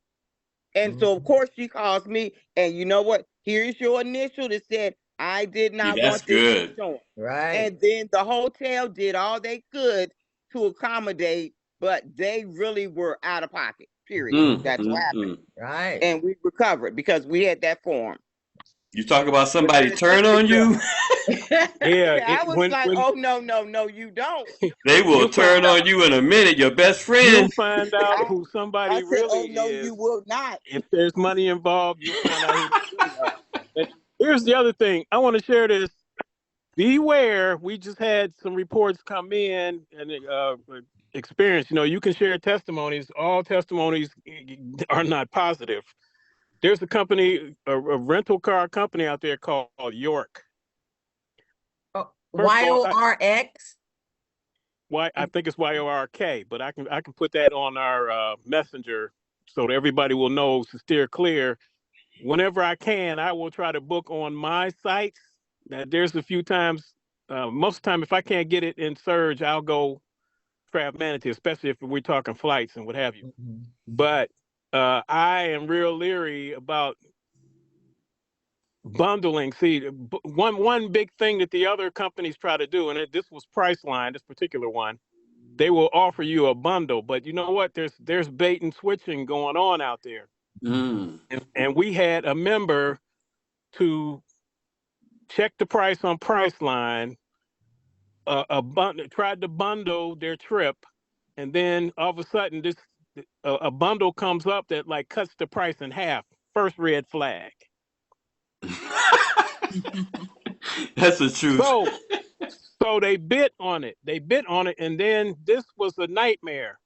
And so of mm, course she calls me and you know what? Here's your initial that said I did see, not that's want this good. insurance. right. And then the hotel did all they could to accommodate, but they really were out of pocket. Period. Mm, That's what mm, happened. mm. Right. And we recovered because we had that form. You talk about But somebody that turn on assisted you, us. Yeah, Yeah, I was like, when oh no, you don't. they will you'll turn find on out, you in a minute, your best you'll friend. find out I who I somebody said, really oh no, is. you will not. If there's money involved, you'll find out who they really are. And here's the other thing. I want to share this. Beware, we just had some reports come in and experience. You can share testimonies. All testimonies are not positive. There's a company, a rental car company out there called York. Oh, First of all, YORX. I think it's YORK, but I can put that on our messenger so that everybody will know to steer clear. Whenever I can, I will try to book on my sites. Now, there's a few times, most of the time, if I can't get it in Surge, I'll go Trav Manatee, especially if we're talking flights and what have you. Mhm. But I am real leery about bundling. See, one big thing that the other companies try to do, and this was Priceline, this particular one, they will offer you a bundle. But you know what? There's bait and switching going on out there. Mm. And we had a member to check the price on Priceline, tried to bundle their trip, and then all of a sudden a bundle comes up that like cuts the price in half. First red flag. That's the truth. So so they bit on it. They bit on it, and then this was a nightmare.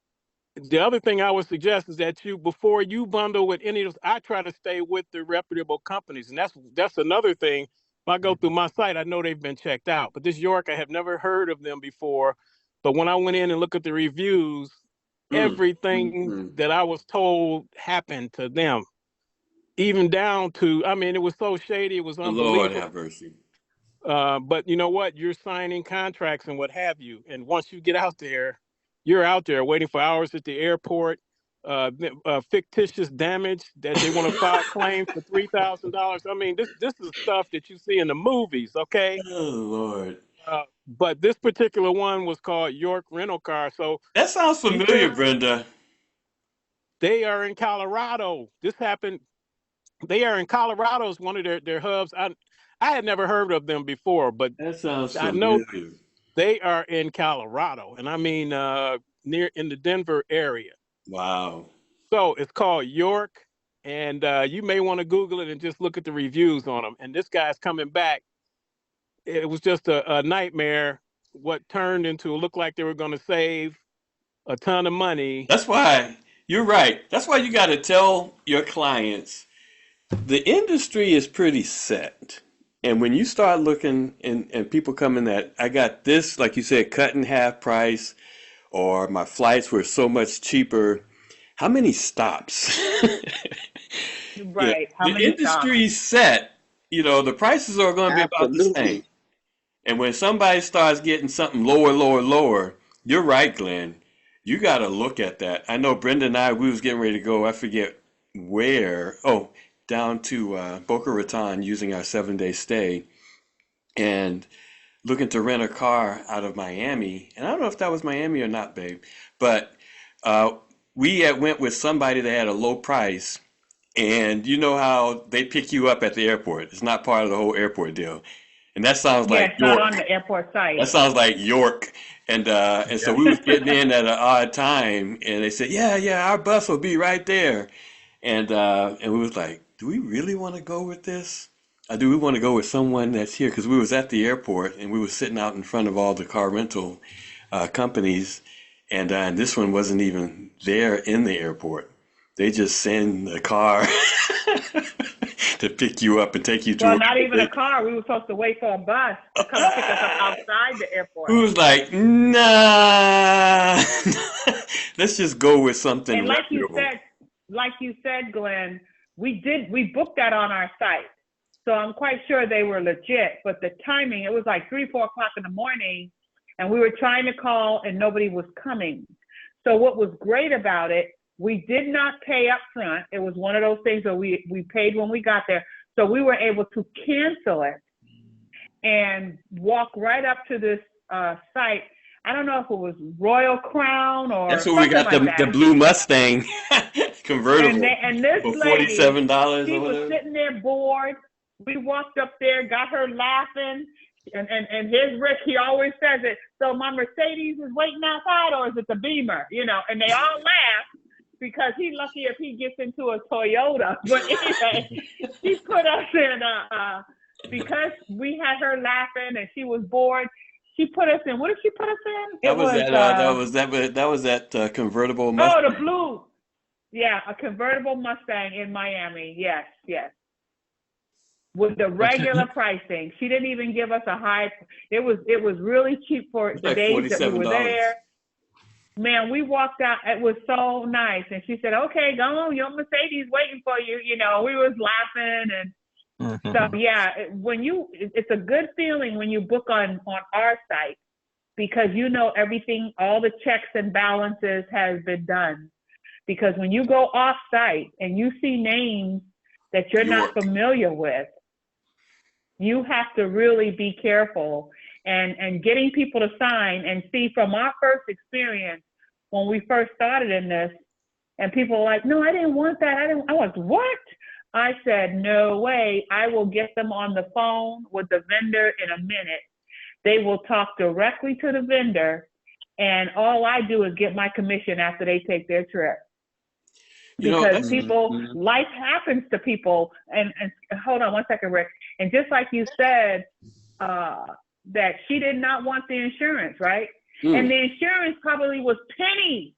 The other thing I would suggest is that before you bundle with any of those, I try to stay with the reputable companies, and that's another thing. If I go through my site, I know they've been checked out. But this York, I have never heard of them before. But when I went in and looked at the reviews, Mm, mm, everything mm. that I was told happened to them, even down to, I mean, it was so shady, it was Lord unbelievable. have mercy. But you know what? You're signing contracts and what have you. And once you get out there, you're out there waiting for hours at the airport. Fictitious damage that they want to file claims for $3,000. I mean, this is stuff that you see in the movies. Okay, Oh Lord. but this particular one was called York Rental Car. So That sounds familiar, beware. Brenda. They are in Colorado. This happened. They are in Colorado as one of their hubs. I had never heard of them before, but That sounds I know familiar. they are in Colorado, and I mean near in the Denver area. Wow. So it's called York, and you may want to Google it and just look at the reviews on them. And this guy's coming back. It was just a nightmare. What turned into looked like they were going to save a ton of money. That's why you're right. That's why you got to tell your clients the industry is pretty set. And when you start looking and people come in that, I got this, like you said, cut in half price, or my flights were so much cheaper. How many stops? You know, Right. How the many stops? industry's set, the prices are going to be about the same. Absolutely. And when somebody starts getting something lower, lower, lower, you're right, Glenn. You got to look at that. I know Brenda and I, we was getting ready to go, I forget where. Oh, down to Boca Raton using our 7-day stay and looking to rent a car out of Miami. And I don't know if that was Miami or not, babe. But uh, we had went with somebody that had a low price. And you know how they pick you up at the airport. It's not part of the whole airport deal. And that sounds Yeah, like it's not on York. the airport site. That sounds like York. And so we was getting in at an odd time, and they said, "Yeah, yeah, our bus will be right there." And we was like, "Do we really want to go with this? Do we want to go with someone that's here?" Because we was at the airport, and we was sitting out in front of all the car rental companies, and this one wasn't even there in the airport. They just send a car to pick you up and take you to Well, a not even a place. car. We were supposed to wait for a bus to come pick us up outside the airport. Who's like, nah, let's just go with something And reputable. like you said, Glenn, we booked that on our site. So I'm quite sure they were legit, but the timing, it was like 3, 4 o'clock in the morning, and we were trying to call and nobody was coming. So what was great about it, we did not pay up front. It was one of those things where we paid when we got there. So we were able to cancel it and walk right up to this site. I don't know if it was Royal Crown That's or where we something got like the that. blue Mustang convertible And this for lady, $47 she or was whatever. sitting there bored. We walked up there, got her laughing. And here's Rick, he always says it. So my Mercedes is waiting outside, or is it the Beamer? And they all laugh because he's lucky if he gets into a Toyota. But anyway, she put us in because we had her laughing and she was bored. She put us in. What did she put us in? That was that convertible Oh, Mustang. the blue. Yeah, a convertible Mustang in Miami. Yes, yes. With the regular pricing. She didn't even give us a high. It was really cheap for It's the like days that we were $47. there. Man, we walked out. It was so nice. And she said, "Okay, go on. Your Mercedes waiting for you." We was laughing. And so, yeah, it's a good feeling when you book on our site because everything, all the checks and balances has been done. Because when you go off site and you see names that you're not York. familiar with, you have to really be careful and getting people to sign and see from our first experience when we first started in this, and people were like, "No, I didn't want that. I was, what?" I said, "No way. I will get them on the phone with the vendor in a minute. They will talk directly to the vendor, and all I do is get my commission after they take their trip." Because That's life happens to people. And hold on one second, Rick. And just like you said, that she did not want the insurance, right? And the insurance probably was pennies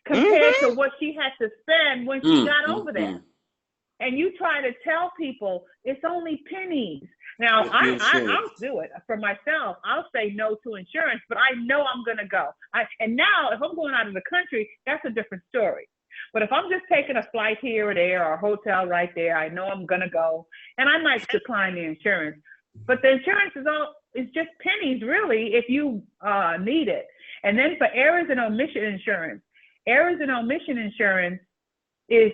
compared to what she had to spend when she got over there. And you try to tell people it's only pennies. Now, I'll do it for myself. I'll say no to insurance, but I know I'm going to go. And now, if I'm going out of the country, that's a different story. But if I'm just taking a flight here or there or a hotel right there, I know I'm going to go. And I might decline the insurance. But the insurance is just pennies, really, if you need it. And then for errors and omission insurance is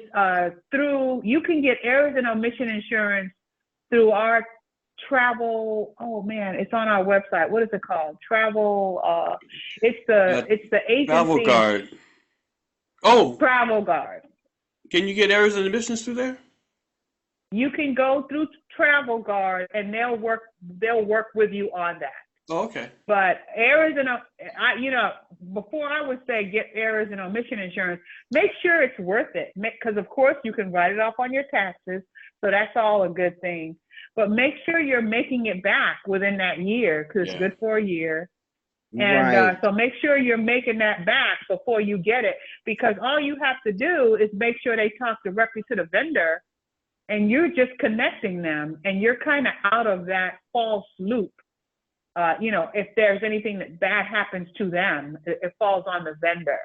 you can get errors and omission insurance through our travel. Oh man, it's on our website. What is it called? Travel. It's the agency. Travel Guard. Oh, Travel Guard. can you get errors and omissions through there? You can go through Travel Guard and they'll work with you on that. Oh, okay. But errors and before I would say get errors and omission insurance, make sure it's worth it. Because of course you can write it off on your taxes, so that's all a good thing. But make sure you're making it back within that year, because it's good for a year. And so make sure you're making that back before you get it, because all you have to do is make sure they talk directly to the vendor, and you're just connecting them, and you're kind of out of that false loop. if there's anything that bad happens to them, it falls on the vendor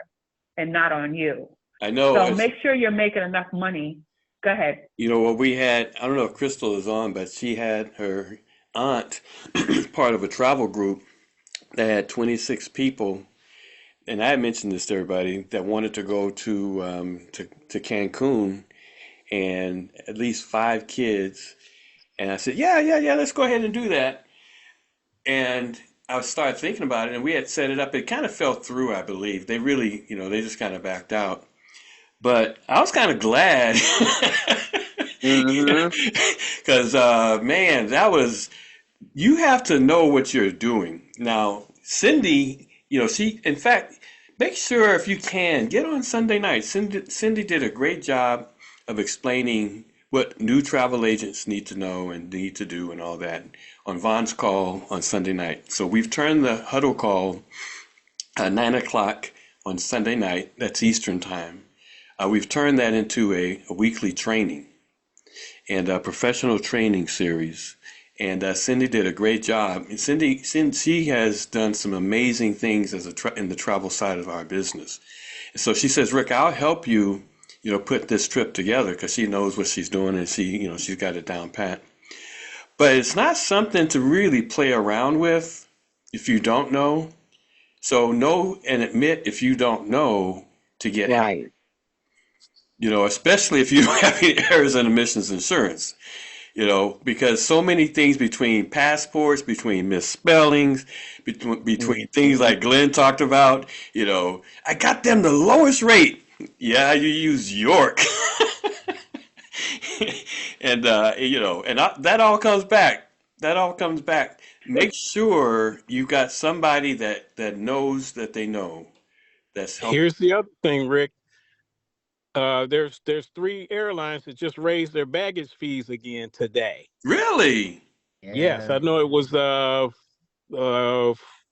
and not on you. I know. So make sure you're making enough money. Go ahead. What we had, I don't know if Crystal is on, but she had her aunt part of a travel group that had 26 people, and I had mentioned this to everybody, that wanted to go to Cancun, and at least 5 kids. And I said, yeah, let's go ahead and do that. And I started thinking about it, and we had set it up. It kind of fell through, I believe. They really, they just kind of backed out. But I was kind of glad because, man, you have to know what you're doing. Now, Cindy, in fact, make sure if you can, get on Sunday night. Cindy did a great job of explaining what new travel agents need to know and need to do and all that on Vaughn's call on Sunday night. So we've turned the huddle call at 9 o'clock on Sunday night. That's Eastern time. We've turned that into a weekly training and a professional training series. And Cindy did a great job. And Cindy, she has done some amazing things in the travel side of our business. And so she says, Rick, I'll help you, put this trip together, because she knows what she's doing and she's got it down pat. But it's not something to really play around with if you don't know. So know and admit if you don't know to get help. Right. Especially if you don't have any errors in emissions insurance, because so many things between passports, between misspellings, between things like Glenn talked about, I got them the lowest rate. Yeah, you use York. And, that all comes back. That all comes back. Make sure you've got somebody that knows that they know that's helping. Here's the other thing, Rick. There's 3 airlines that just raised their baggage fees again today. Really? Yes, I know it was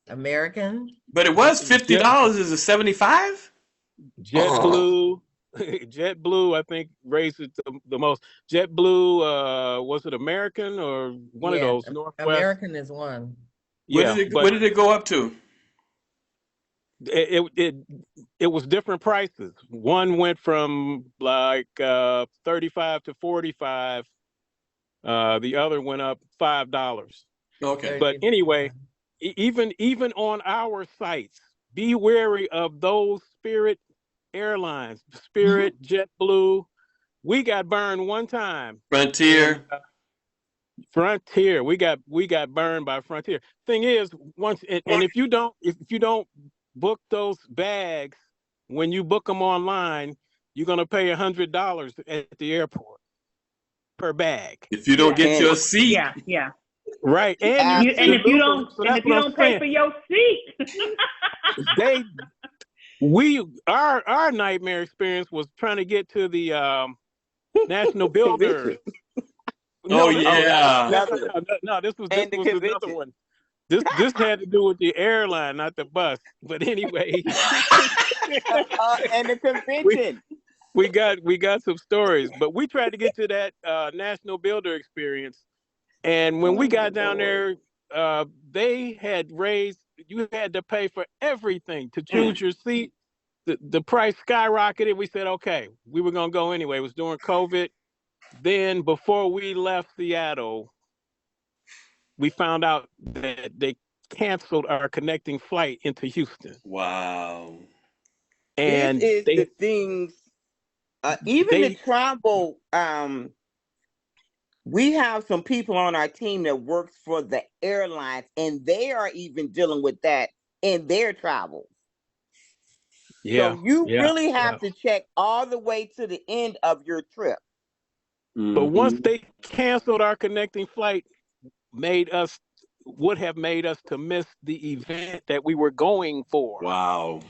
American. But it was $50. Is it 75? JetBlue. JetBlue, I think, raised it the most. JetBlue, was it American or one of those? Northwest. American is one. Yeah, what did it go up to? It was different prices. One went from like 35 to 45. The other went up $5. Okay. But anyway, even on our sites, be wary of those Spirit airlines, Spirit, JetBlue. We got burned one time. Frontier. Frontier. We got burned by Frontier. Thing is, and if you don't book those bags when you book them online, you're gonna pay $100 at the airport per bag. If you don't get your seat. Yeah. Right. And if you don't pay for your seat. Our nightmare experience was trying to get to the National Builder. No, this was another one. This had to do with the airline, not the bus. But anyway, and the convention. We got some stories, but we tried to get to that National Builder experience, and when we got down there, they had raised. You had to pay for everything to choose your seat. The price skyrocketed. We said, okay, we were gonna go anyway. It was during COVID. Then before we left Seattle, we found out that they canceled our connecting flight into Houston. Wow. And this is the things, the travel, we have some people on our team that works for the airlines, and they are even dealing with that in their travels. Yeah. So you really have to check all the way to the end of your trip. But once they canceled our connecting flight, would have made us to miss the event that we were going for. Wow.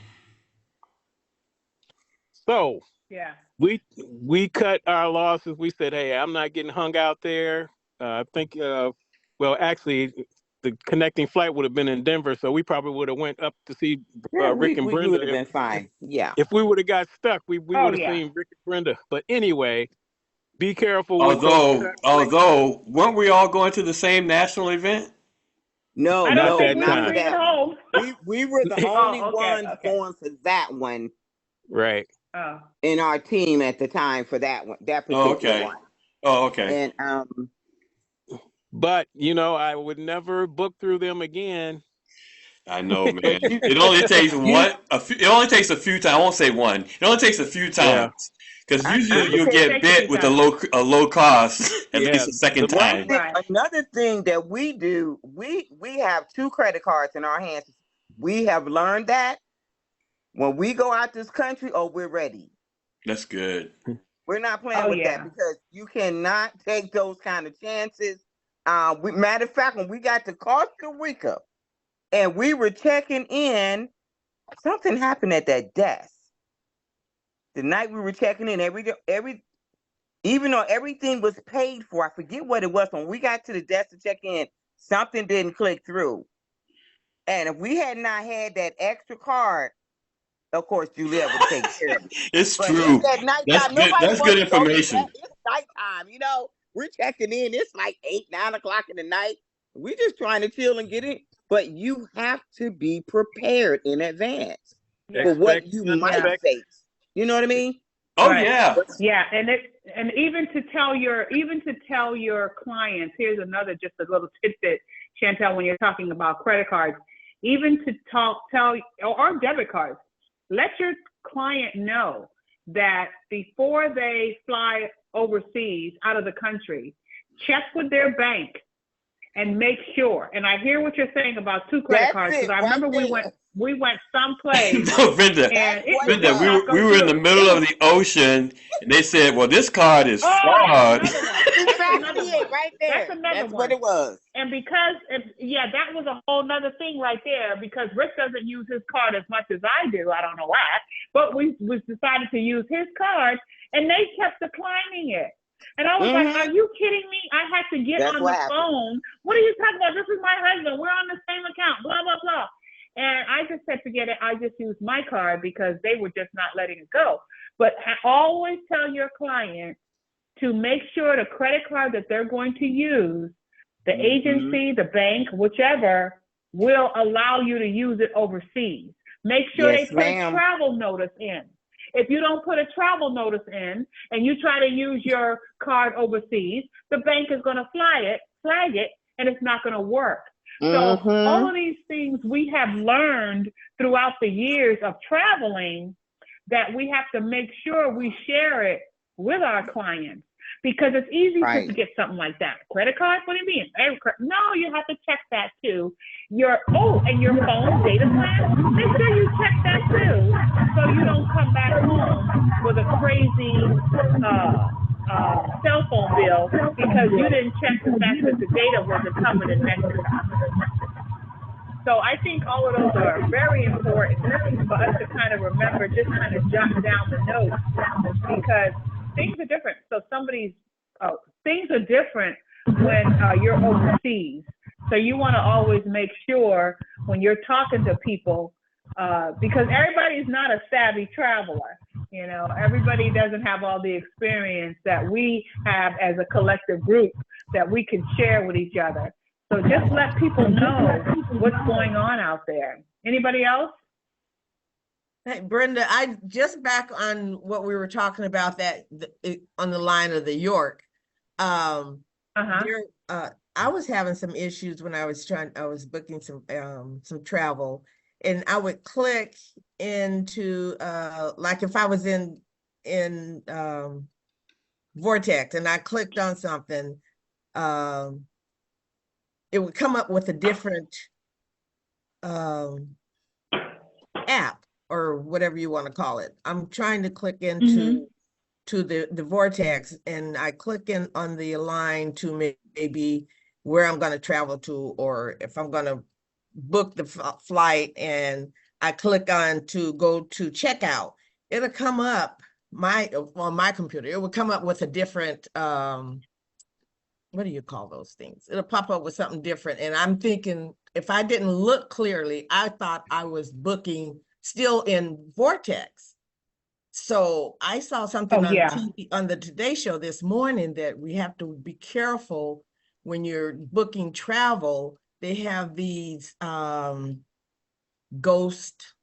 So yeah, we cut our losses. We said, hey, I'm not getting hung out there. I think actually the connecting flight would have been in Denver, so we probably would have went up to see Rick and Brenda. We would have been fine. Yeah. If we would have got stuck, we would have seen Rick and Brenda. But anyway, be careful. Although weren't we all going to the same national event? No, I Not don't no, think that we not would for time. bring it that one. home. We were the only Oh, okay, ones okay. going for that one Right. Oh, in our team at the time for that one, that Oh, particular okay. one. Oh, okay. And But I would never book through them again. I know, man. but you It only takes you it only takes a few times. I won't say one. It only takes a few Yeah. times. Because I usually would you'll say it get takes a bit few with a times. low cost at least Yeah. a second The one time. thing, Right. another thing that we do, we have 2 credit cards in our hands. We have learned that when we go out this country, oh, we're ready. That's good. We're not playing Oh, with that yeah. because you cannot take those kind of chances. Matter of fact, when we got to Costa Rica and we were checking in, something happened at that desk. The night we were checking in, even though everything was paid for, I forget what it was. When we got to the desk to check in, something didn't click through. And if we had not had that extra card, of course, Juliet would have taken care of it. It's But it's true. at That's nighttime. good. Nobody That's wants good to go to bed. information. It's nighttime, We're checking in. It's like 8, 9 o'clock in the night. We're just trying to chill and get in. But you have to be prepared in advance Yeah. for what Expect you the might Yeah. unexpected. face. You know what I mean? Oh Right. yeah. Yeah, and even to tell your clients, here's another just a little tidbit, Chantel, when you're talking about credit cards, even to tell or debit cards, let your client know that before they fly overseas out of the country, check with their bank and make sure. And I hear what you're saying about 2 credit That's cards, because it I right remember we there. went someplace No, Brenda. and That's it what was it Brenda, just was. not we go were in the through. middle of the ocean, and they said, "Well, this card is Oh, that's fraud." another one. That's Exactly another it one. right That's there. another That's what one. it was. And because, yeah, that was a whole nother thing right there, because Rick doesn't use his card as much as I do. I don't know why, but we decided to use his card, and they kept declining it. And I was like, are you kidding me? I had to get That's on what the happened. phone. What are you talking about? This is my husband. We're on the same account, blah, blah, blah. And I just said, forget it. I just used my card because they were just not letting it go. But always tell your client to make sure the credit card that they're going to use, the agency, the bank, whichever, will allow you to use it overseas. Make sure Yes, they put a ma'am. travel notice in. If you don't put a travel notice in and you try to use your card overseas, the bank is going to flag it, and it's not going to work. So all of these things we have learned throughout the years of traveling, that we have to make sure we share it with our clients, because it's easy to forget something like that. Credit card? What do you mean? No, you have to check that too. And your phone data plan, make sure you check that too, so you don't come back home with a crazy cell phone bill because you didn't check the fact that the data wasn't covered in Mexico. So I think all of those are very important for us to kind of remember, just kind of jot down the notes, because things are different. So things are different when you're overseas. So you want to always make sure when you're talking to people, because everybody's not a savvy traveler. Everybody doesn't have all the experience that we have as a collective group that we can share with each other. So just let people know what's going on out there. Anybody else? Hey, Brenda, I just back on what we were talking about on the line of the York. I was having some issues when I was booking some travel, and I would click into like if I was in Vortex and I clicked on something, it would come up with a different app or whatever you want to call it. I'm trying to click into the Vortex, and I click in on the line to maybe where I'm going to travel to, or if I'm going to book the flight, and I click on to go to checkout. It'll come up on my computer. It will come up with a different what do you call those things? It'll pop up with something different. And I'm thinking, if I didn't look clearly, I thought I was booking still in Vortex. So I saw something on TV, on the Today Show this morning, that we have to be careful when you're booking travel, they have these ghost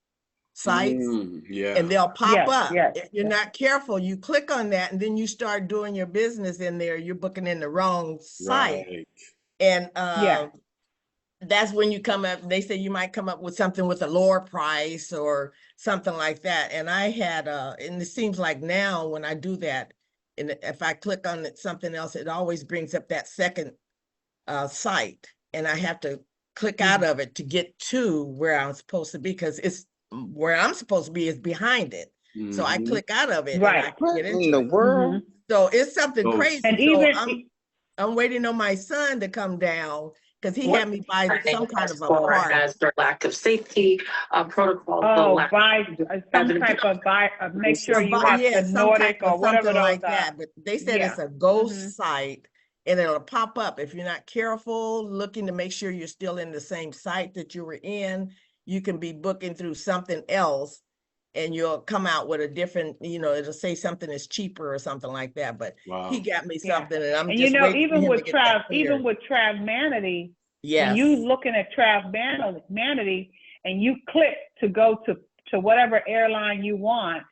sites, Yeah. and they'll pop Yes, up. yes. If you're not careful, you click on that, and then you start doing your business in there. You're booking in the wrong site, Right. and Yeah. that's when you come up. They say you might come up with something with a lower price or something like that. And I had and it seems like now when I do that, and if I click on it, something else, it always brings up that second site, and I have to click out of it to get to where I'm supposed to be, because it's where I'm supposed to be is behind it. So I click out of it and I Right. can What get in into the it. world? So it's something Ghost. crazy. And So even I'm waiting on my son to come down, because he What- had me buy some kind of a for part. as their lack of safety protocol. buy some type of make sure you have Yeah, the some Nordic type of or whatever something those like are. that. But they said it's Yeah. a ghost site, and it'll pop up if you're not careful, looking to make sure you're still in the same site that you were in. You can be booking through something else, and you'll come out with a different, it'll say something is cheaper or something like that. But he Wow. got me Yeah. something, and I'm And just waiting for even him with to get that even cleared. with Travmanity, when Yes. you looking at Travmanity and you click to go to whatever airline you want,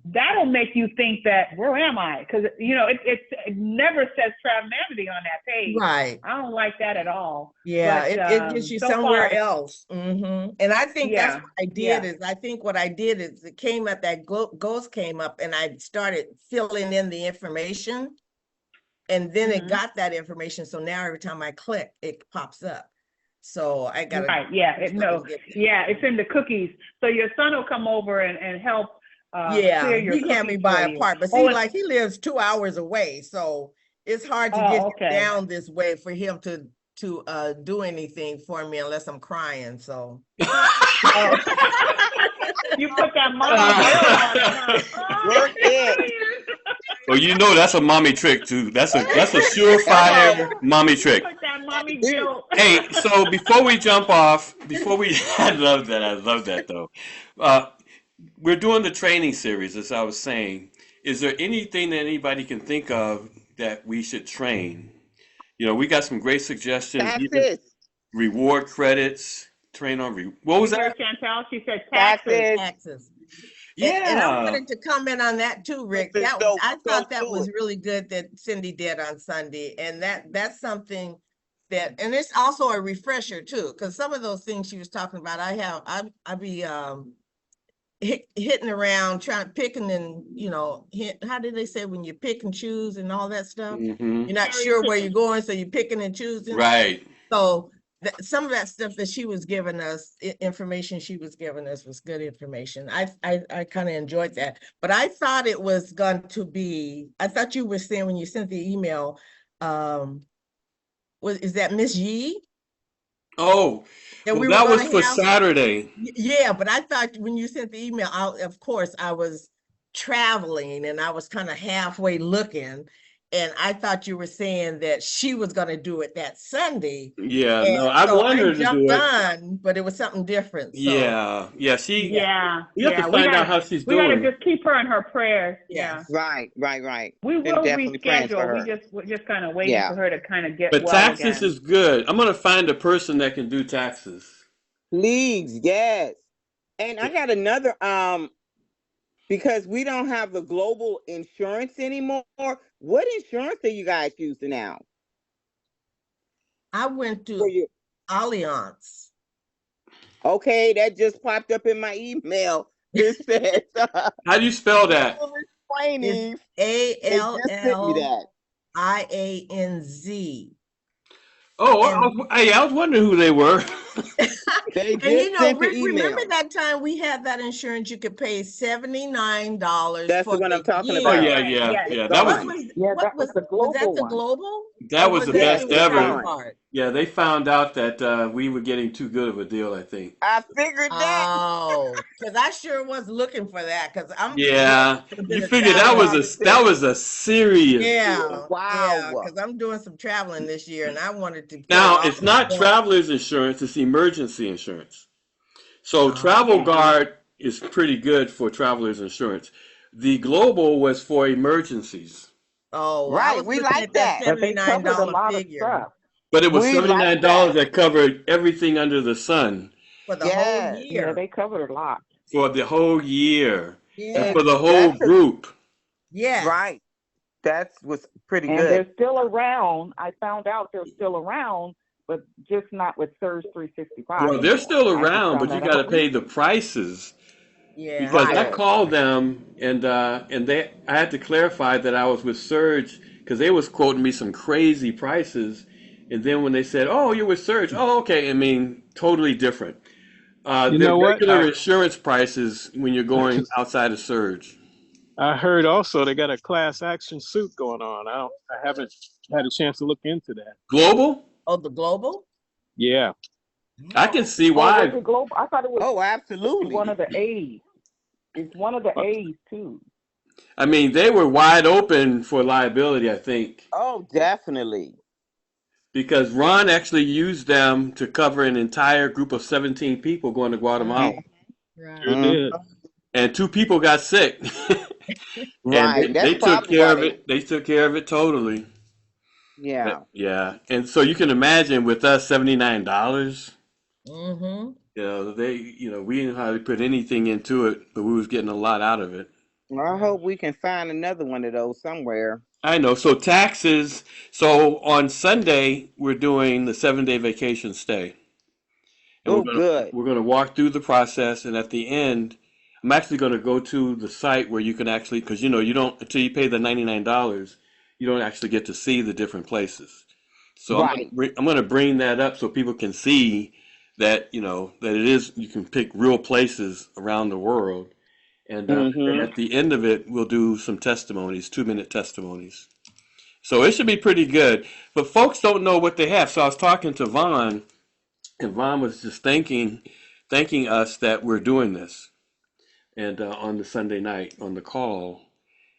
that'll make you think that, where am I? Because it never says Travmanity on that page. Right. I don't like that at all. Yeah, But, it gets you so somewhere far, else. And I think that's Yeah, what I yeah. did. I think what I did is it came up, that ghost came up, and I started filling in the information, and then it got that information. So now every time I click, it pops up. So I got Right, yeah, it's in the cookies. So your son will come over and help clear your he had me cookies buy for a you. part, but Oh, see, and- like he lives 2 hours away, so it's hard to get him okay. down this way for him to do anything for me unless I'm crying. So Oh. You put that mama guilt on him, huh? Work it. Well, you know that's a mommy trick too. That's a Hello. surefire mommy trick. Put that mommy guilt. Hey, so before we jump off, I love that though. We're doing the training series, as I was saying. Is there anything that anybody can think of that we should train? We got some great suggestions. Even Taxes. reward credits, train on what was You heard that? Chantel? She said taxes. taxes. And I Yeah. wanted to comment on that too, Rick. Listen, go I thought that do was it. really good that Cindy did on Sunday, and that's something that, and it's also a refresher too, because some of those things she was talking about, I be hitting around trying picking and how did they say when you pick and choose and all that stuff? Mm-hmm. You're not sure where you're going, so you're picking and choosing. Right. So some of that stuff that she was giving us, information she was giving us, was good information. I kind of enjoyed that, but I thought it was going to be. I thought you were saying when you sent the email, is that Miss Yee? Oh, That well, we were that was gonna for have? Saturday. Yeah, but I thought when you sent the email, of course, I was traveling and I was kind of halfway looking, and I thought you were saying that she was going to do it that Sunday. Yeah, And no, I so wanted her I to do jumped it. on, but it was something different. So Yeah, We have to find out how she's we gotta doing. just keep her in her prayers. yes. Right. We Been will definitely praying for reschedule. her. We're just kind of waiting Yeah. for her to kind of get But well taxes again. is good. I'm gonna find a person that can do taxes. Please, yes. And I got another because we don't have the global insurance anymore. What insurance are you guys using now? I went For to you? Allianz. Okay, that just popped up in my email. It says How do you spell that? training. It's They just sent me that. ALLIANZ. Oh, I was wondering who they were. They And just sent the Rick, email. remember that time we had that insurance, you could pay $79 That's for the one I'm talking year. Oh about. yeah, Right, yeah, yes. yeah. So That was that the global? that Or was the that best the ever. Star Card? Yeah, they found out that we were getting too good of a deal, I think. I figured that. Oh, because I sure was looking for that, because I'm Yeah, a bit you of figured traveling. that was a serious deal. Wow. because I'm doing some traveling this year, and I wanted to put it Now, all it's not in one. traveler's insurance, it's emergency insurance. So Travel Yeah. Guard is pretty good for traveler's insurance. The global was for emergencies. Oh, I Right. was We looking like at that that. But they covered a $79 lot of figure. stuff. But it was We like $79 that. that covered everything under the sun For the whole Yes. Yeah, year. they covered a lot. for the whole year and Yeah. for the whole That's group. Yes. right. That was pretty And good. they're still around. I found out they're still around, but just not with Surge 365 Well, they're anymore. still I just around, found but you that got to out pay the recently. prices Yeah. because I Right. called them and I had to clarify that I was with Surge because they was quoting me some crazy prices, and then when they said, "Oh, you're with Surge," oh, okay, I mean, totally different. You They're know what? regular insurance prices when you're going outside of Surge. I heard also they got a class action suit going on. I haven't had a chance to look into that. Global, Oh, the global? Yeah. I can see Oh, was why. it global? I thought it was Oh, one absolutely. of the A's. It's one of the Uh, A's too. I mean, they were wide open for liability, I think, Oh, definitely. because Ron actually used them to cover an entire group of 17 people going to Wow. Guatemala. Sure Right. Mm, did. And two people got sick. And right. they That's took probably care why of they. it. They took care of it totally. Yeah. Yeah. And so you can imagine with us $79, Mm-hmm. we didn't hardly put anything into it, but we was getting a lot out of it. Well, I Right. hope we can find another one of those somewhere. I know. So taxes. So on Sunday, we're doing the 7-day vacation stay. And Oh, good. we're gonna walk through the process, and at the end, I'm actually gonna go to the site where you can actually, because you don't until you pay the $99, you don't actually get to see the different places. So Right. I'm gonna bring that up so people can see that that it is you can pick real places around the world, and Mm-hmm. at the end of it, we'll do some testimonies, 2-minute testimonies. So it should be pretty good. But folks don't know what they have. So I was talking to Vaughn, and Vaughn was just thanking us that we're doing this, and on the Sunday night on the call,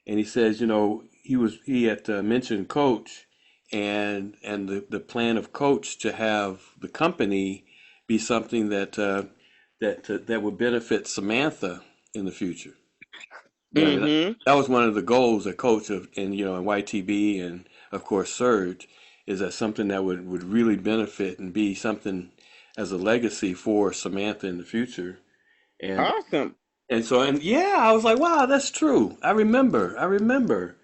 and he says, he had mentioned Coach, and the plan of Coach to have the company be something that would benefit Samantha in the future. Yeah, I mean, Mm-hmm. that was one of the goals that Coach and YTB and of course Surge is that something that would really benefit and be something as a legacy for Samantha in the future. And Awesome. and yeah, I was like, wow, that's true. I remember.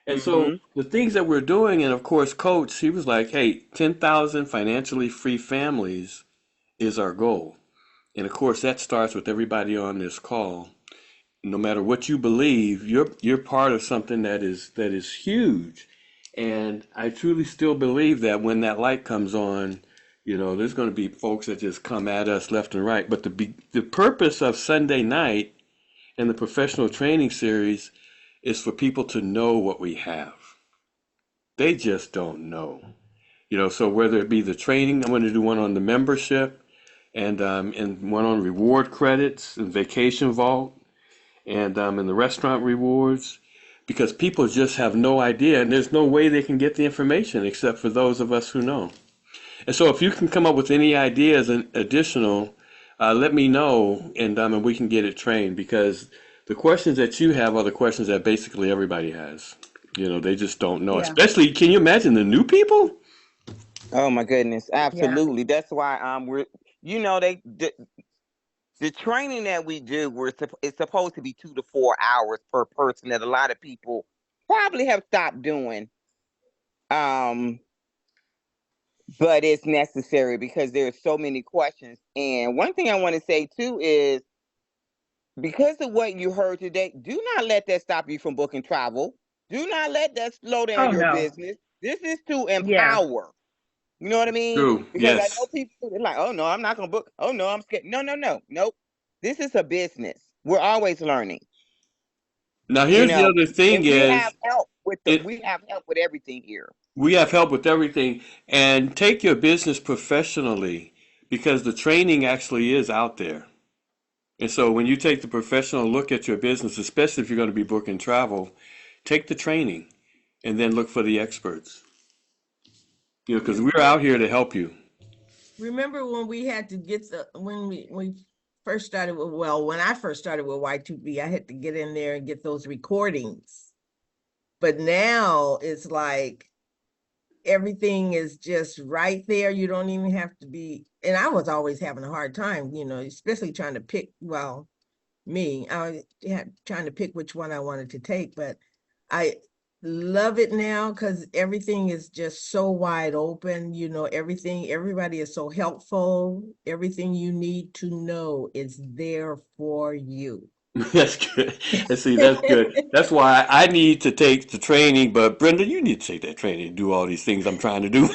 And so Mm-hmm. the things that we're doing, and of course, Coach, he was like, hey, 10,000 financially free families is our goal. And of course, that starts with everybody on this call. No matter what you believe, you're part of something that is huge. And I truly still believe that when that light comes on, there's going to be folks that just come at us left and right. But the purpose of Sunday night and the professional training series is for people to know what we have. They just don't know. So whether it be the training, I'm going to do one on the membership and one on reward credits and vacation vault and the restaurant rewards, because people just have no idea, and there's no way they can get the information except for those of us who know. And so, if you can come up with any ideas and additional, let me know, and we can get it trained, because the questions that you have are the questions that basically everybody has. They just don't know. Yeah. Especially, can you imagine the new people? Oh my goodness. Yeah. Absolutely. That's why we're they the training that we do it's supposed to be 2 to 4 hours per person that a lot of people probably have stopped doing. Um, but it's necessary because there's so many questions. And one thing I want to say too is because of what you heard today, do not let that stop you from booking travel. Do not let that slow down Oh your no. business. This is to Yeah. empower. You know what I mean? True. Because I know Yes. people they're like, oh no, I'm not gonna book. Oh no, I'm scared. No, no, no, nope. This is a business. We're always learning. Now, You here's the know, other and thing is it. we have help with everything here. We have help with everything, and take your business professionally because the training actually is out there. And so when you take the professional look at your business, especially if you're going to be booking travel, take the training and then look for the experts. Because we're out here to help you. Remember when we had to get when we first started when I first started with Y2B, I had to get in there and get those recordings. But now it's like everything is just right there. You don't even have to be, and I was always having a hard time, especially trying to pick, well, I was trying to pick which one I wanted to take, but I love it now because everything is just so wide open, everybody is so helpful. Everything you need to know is there for you. That's good. And see, that's good. That's why I need to take the training, but Brenda, you need to take that training and do all these things I'm trying to do.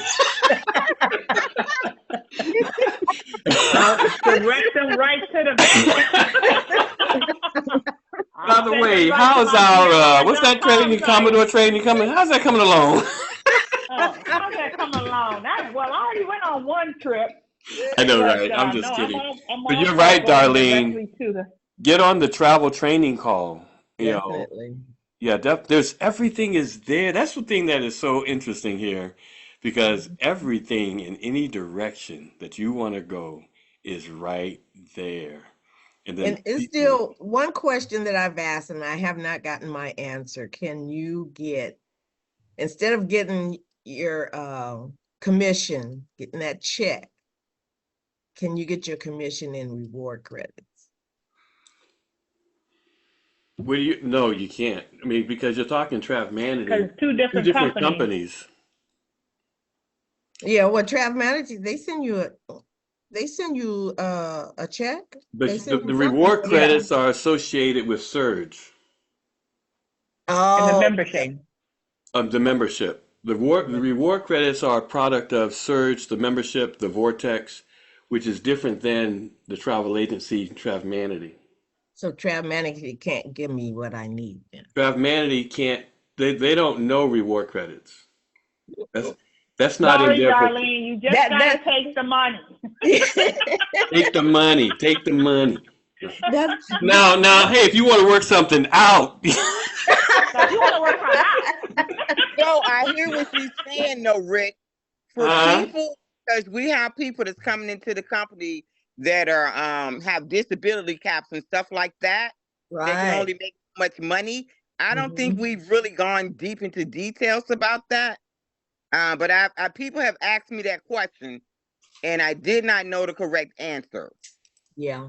Direct them right to the By the way, how's our what's that training, Commodore training coming? How's that coming along? How's that coming along? Well, I already went on one trip. I know, But, right? I'm just no, kidding. I'm But you're also right, going Darlene. directly to the. Get on the travel training call. You know, Definitely. yeah, there's everything is there. That's the thing that is so interesting here, because everything in any direction that you want to go is right there. And then And it's people, still one question that I've asked, and I have not gotten my answer. Can you get, instead of getting your commission, getting that check, can you get your commission in reward credits? well, no, you can't. I mean, because you're talking Travmanity, Because two two different different companies. companies. Yeah, well, Travmanity, they send you a check. But They the, send you the something. reward Yeah. credits are associated with Surge, And the Oh, membership. the membership. The reward credits are a product of Surge, the membership, the Vortex, which is different than the travel agency Travmanity. so Travmanity can't give me what I need then. Travmanity can't. They don't know reward credits. That's not in Sorry, their. Darlene, you just gotta take the money. Take the money. Take the money. That's Now, hey, if you want to work something out. So if you want to work on that. So I hear what you're saying, though, Rick. For people, because we have people that's coming into the company that are have disability caps and stuff like that. They can right. only make so much money. I don't think we've really gone deep into details about that. But people have asked me that question, and I did not know the correct answer. Yeah.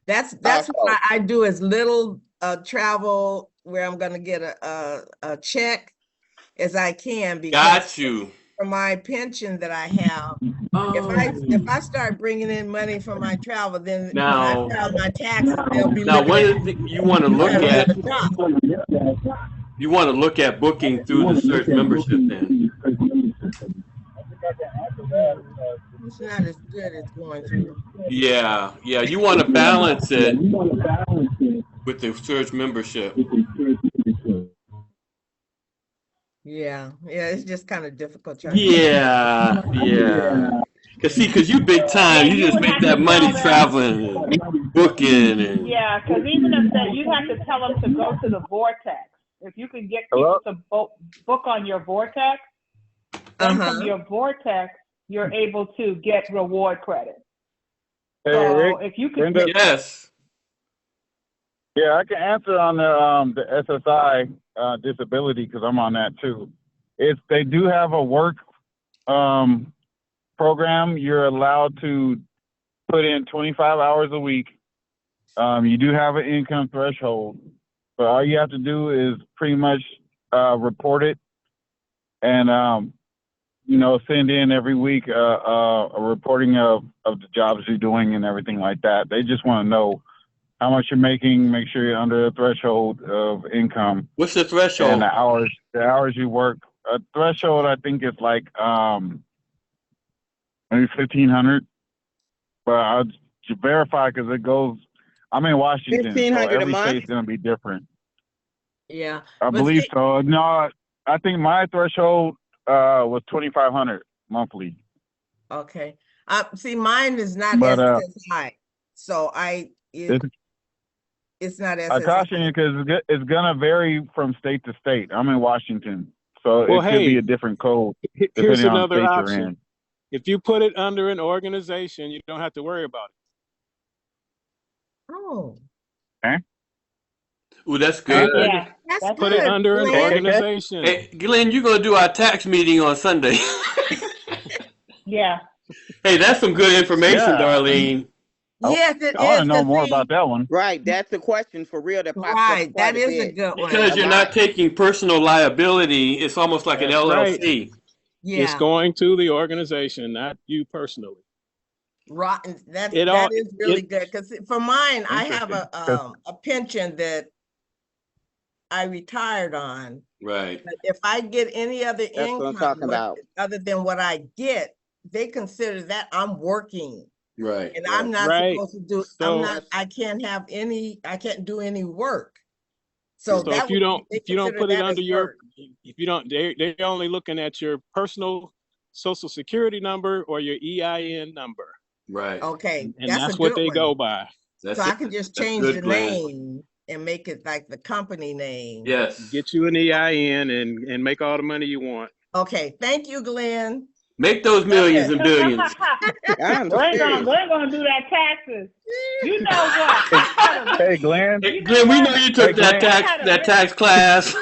That's Also, what I do as little travel where I'm gonna get a check as I can, because Got you. for my pension that I have, if I start bringing in money from my travel, then when I Now, file my taxes, they'll be now looking one at of the things you want to look at, you want to look at booking through the Surge membership then. it's not as good as going through. Yeah, you want to balance it with the Surge membership. Yeah, it's just kind of difficult trying to. Yeah. Cause you big time, you just make that money traveling and booking and. Yeah, because even if that, you have to tell them to go to the Vortex. If you can get people to book on your Vortex, then from your Vortex, you're able to get reward credit. Hey, so Rick, if you could, Brenda, Yes. yeah, I can answer on the SSI disability because I'm on that too. They do have a work program. You're allowed to put in 25 hours a week. You do have an income threshold, but all you have to do is pretty much report it and send in every week a reporting of the jobs you're doing and everything like that. They just want to know how much you're making, make sure you're under the threshold of income. What's the threshold? And the hours you work. A threshold, I think, is like maybe 1,500. But I'll verify because it goes. I'm in Washington, so 1,500 a every month? state's gonna be different. Yeah, I believe so. No, I think my threshold was 2,500 monthly. Okay. See, mine is not But SSI, so it's not SSI. I caution you because it's gonna vary from state to state. I'm in Washington, so Well, it could be hey, a different code here's depending on the another state option. you're in. If you put it under an organization, you don't have to worry about it. Oh. Okay. Ooh, that's good. Yeah, That's that's Put it good, under an Glenn. organization. Hey, Glenn, you're gonna do our tax meeting on Sunday. yeah. Hey, that's some good information, Yeah. Darlene. Yes, it I want is. to know Cause more see, about that one. Right, that's the question for real that pops up right, quite that a is a bit. good one. Because A you're lot. not taking personal liability, it's almost like an That's right. LLC. It's Yeah, going to the organization, not you personally. rotten. That It all that is really it good. Cause for mine, I have Interesting. 'Cause a pension that I retired on. Right, But if I get any other That's what I'm income talking about. other than what I get, they consider that I'm working. right, And right. I'm not right. supposed to do, So I can't do any work. So so that would be, they if you don't consider put it that under as your work. if you don't they're only looking at your personal social security number or your EIN number. Right. Okay, And that's a that's what good they go one. by. So That's I it. can just That's change good, the Glenn. name and make it like the company name. Yes. Get you an EIN and make all the money you want. Okay, thank you, Glenn. Make those millions and billions. I'm Glenn serious. gonna do that taxes. You know what? I had a rich, hey, Glenn. Hey, you know Glenn, we what? know you Hey, took that Glenn. I tax had a that rich, tax class.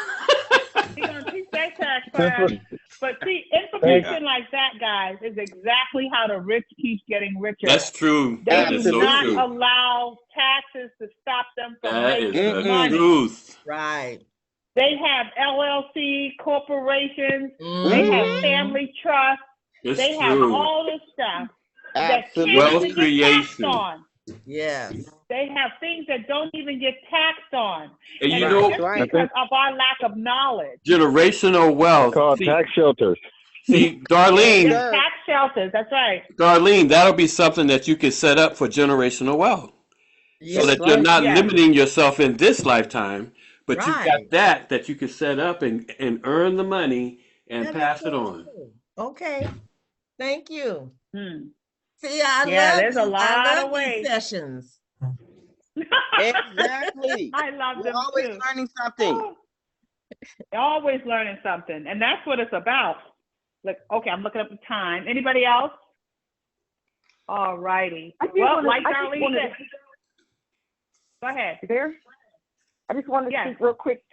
he's gonna teach that tax Since class. we're, But see, hey, information like that, guys, is exactly how the rich keep getting richer. That's true. They That do is so not true. allow taxes to stop them from That is making the money. truth. Right. They have LLC corporations. They Mhm. have Mhm. family trusts. It's They have true. all this stuff that can't Absolutely. Wealth even get taxed creation. on. Yes. They have things that don't even get taxed on. And you And Right. know, it's just I because think of our lack of knowledge. generational they're wealth. called tax shelters. See, Yes, Darlene, sir. Tax shelters, that's right. Darlene, that'll be something that you can set up for generational wealth. So Yes. That's that you're right. not Yes. limiting yourself in this lifetime, but you've got Right. that you can set up and earn the money and That is pass it so on. true. Okay. Thank you. Hmm. See, Yeah, there's a I lot love of these ways. sessions. Exactly. I love You're them always too. learning something. Oh, always learning something. And that's what it's about. Look, okay, I'm looking up the time. Anybody else? All righty. Well, like Darlene said, go ahead. There. I just wanted to Yes. speak real quick.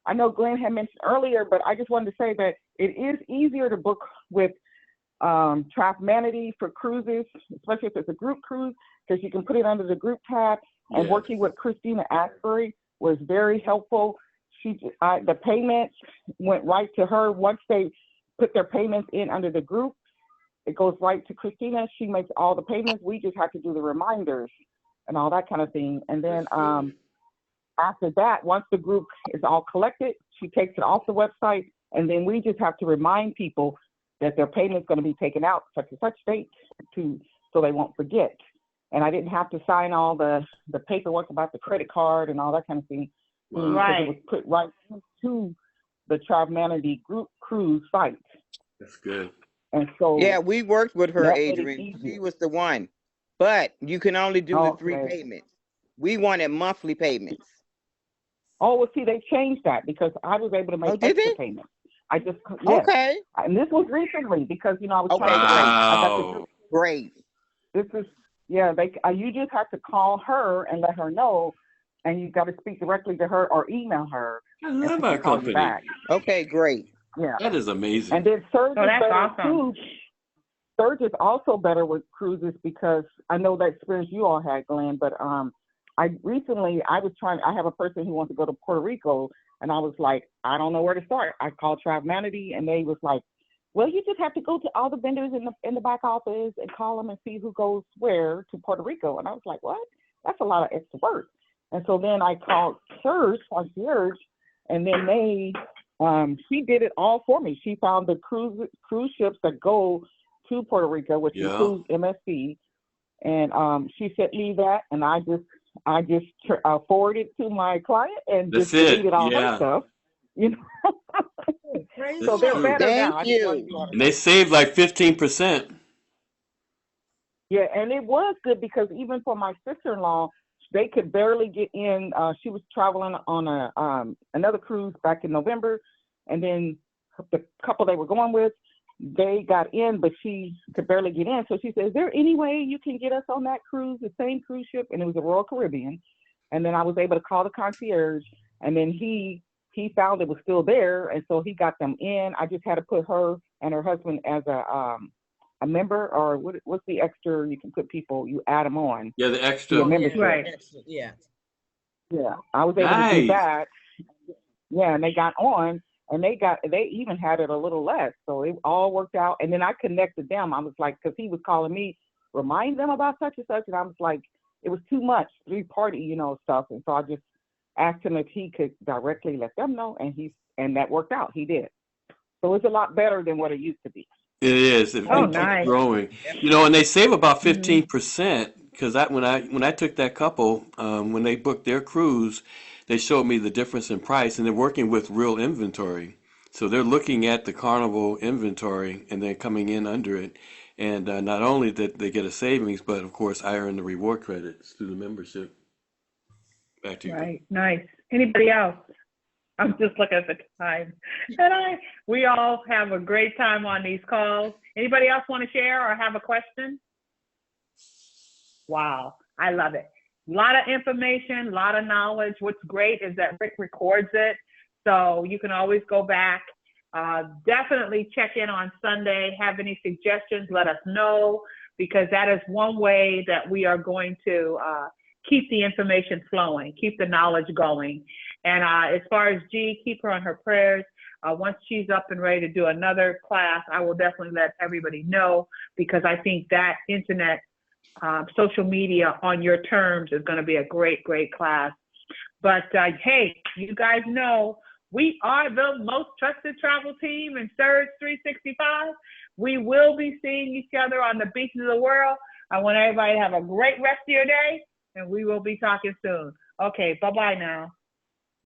I know Glenn had mentioned earlier, but I just wanted to say that it is easier to book with Trafmanity for cruises, especially if it's a group cruise, because you can put it under the group tab. And Yes. working with Christina Asbury was very helpful. The payments went right to her. Once they put their payments in under the group, it goes right to Christina. She makes all the payments. We just have to do the reminders and all that kind of thing. And then after that, once the group is all collected, she takes it off the website, and then we just have to remind people that their payment's going to be taken out such and such date so they won't forget. And I didn't have to sign all the paperwork about the credit card and all that kind of thing. Wow. Right. It was put right into the Trafmanity group cruise site. That's good. And so Yeah, we worked with her, that made it Adrian. easier. She was the one. But you can only do the 3 Okay. payments. We wanted monthly payments. Oh, well, see, they changed that because I was able to make Oh, did extra they? payments. I just, yes. Okay. And this was recently because, I was Okay, trying to get, I got the Wow. group. Great. This is, yeah, you just have to call her and let her know, and you got to speak directly to her or email her. I And love she our can call you company. back. Okay, great. Yeah. That is amazing. And then Surge Oh, is that's better awesome. too. Surge is also better with cruises because I know that experience you all had, Glenn, but I have a person who wants to go to Puerto Rico, and I was like, I don't know where to start. I called Trafmanity, and they was like, well, you just have to go to all the vendors in the back office and call them and see who goes where to Puerto Rico. And I was like, what? That's a lot of extra work. And so then I called Surge, Concierge, and then she did it all for me. She found the cruise ships that go to Puerto Rico, which Yeah. includes MSC, and she sent me that, and I just forwarded it to my client and That's just it. deleted all Yeah. her stuff. Praise So the they're Lord. better Thank now. I just you. wanted you all to And they saved like 15%. Yeah, and it was good because even for my sister-in-law, they could barely get in. She was traveling on another cruise back in November, and then the couple they were going with, they got in, but she could barely get in. So she said, is there any way you can get us on that cruise, the same cruise ship? And it was the Royal Caribbean. And then I was able to call the concierge, And then he found it was still there, and so he got them in. I just had to put her and her husband as a member, or what's the extra you can put people, you add them on. Yeah, the to extra. your Oh, yeah, membership. Right. excellent, yeah. Yeah, I was able to do Nice. that. Yeah, and they got on, and they even had it a little less, so it all worked out. And then I connected them. I was like, because he was calling me, remind them about such and such, and I was like, it was too much 3-party, stuff, and so I just asked him if he could directly let them know, and that worked out. He did. So it's a lot better than what it used to be. It is. It Oh, keeps nice. growing. And they save about 15%, because when I took that couple, when they booked their cruise, they showed me the difference in price, and they're working with real inventory. So they're looking at the Carnival inventory and they're coming in under it. And not only did they get a savings, but of course I earn the reward credits through the membership. Back to you. Right. Nice. Anybody else? I'm just looking at the time. And we all have a great time on these calls. Anybody else want to share or have a question? Wow. I love it. A lot of information, a lot of knowledge. What's great is that Rick records it, so you can always go back. Definitely check in on Sunday. Have any suggestions, let us know, because that is one way that we are going to keep the information flowing, keep the knowledge going. And as far as G, keep her on her prayers. Once she's up and ready to do another class, I will definitely let everybody know, because I think that internet, social media on your terms is going to be a great, great class. But hey, you guys know we are the most trusted travel team in Surge 365. We will be seeing each other on the beaches of the world. I want everybody to have a great rest of your day, and we will be talking soon. Okay, bye-bye now.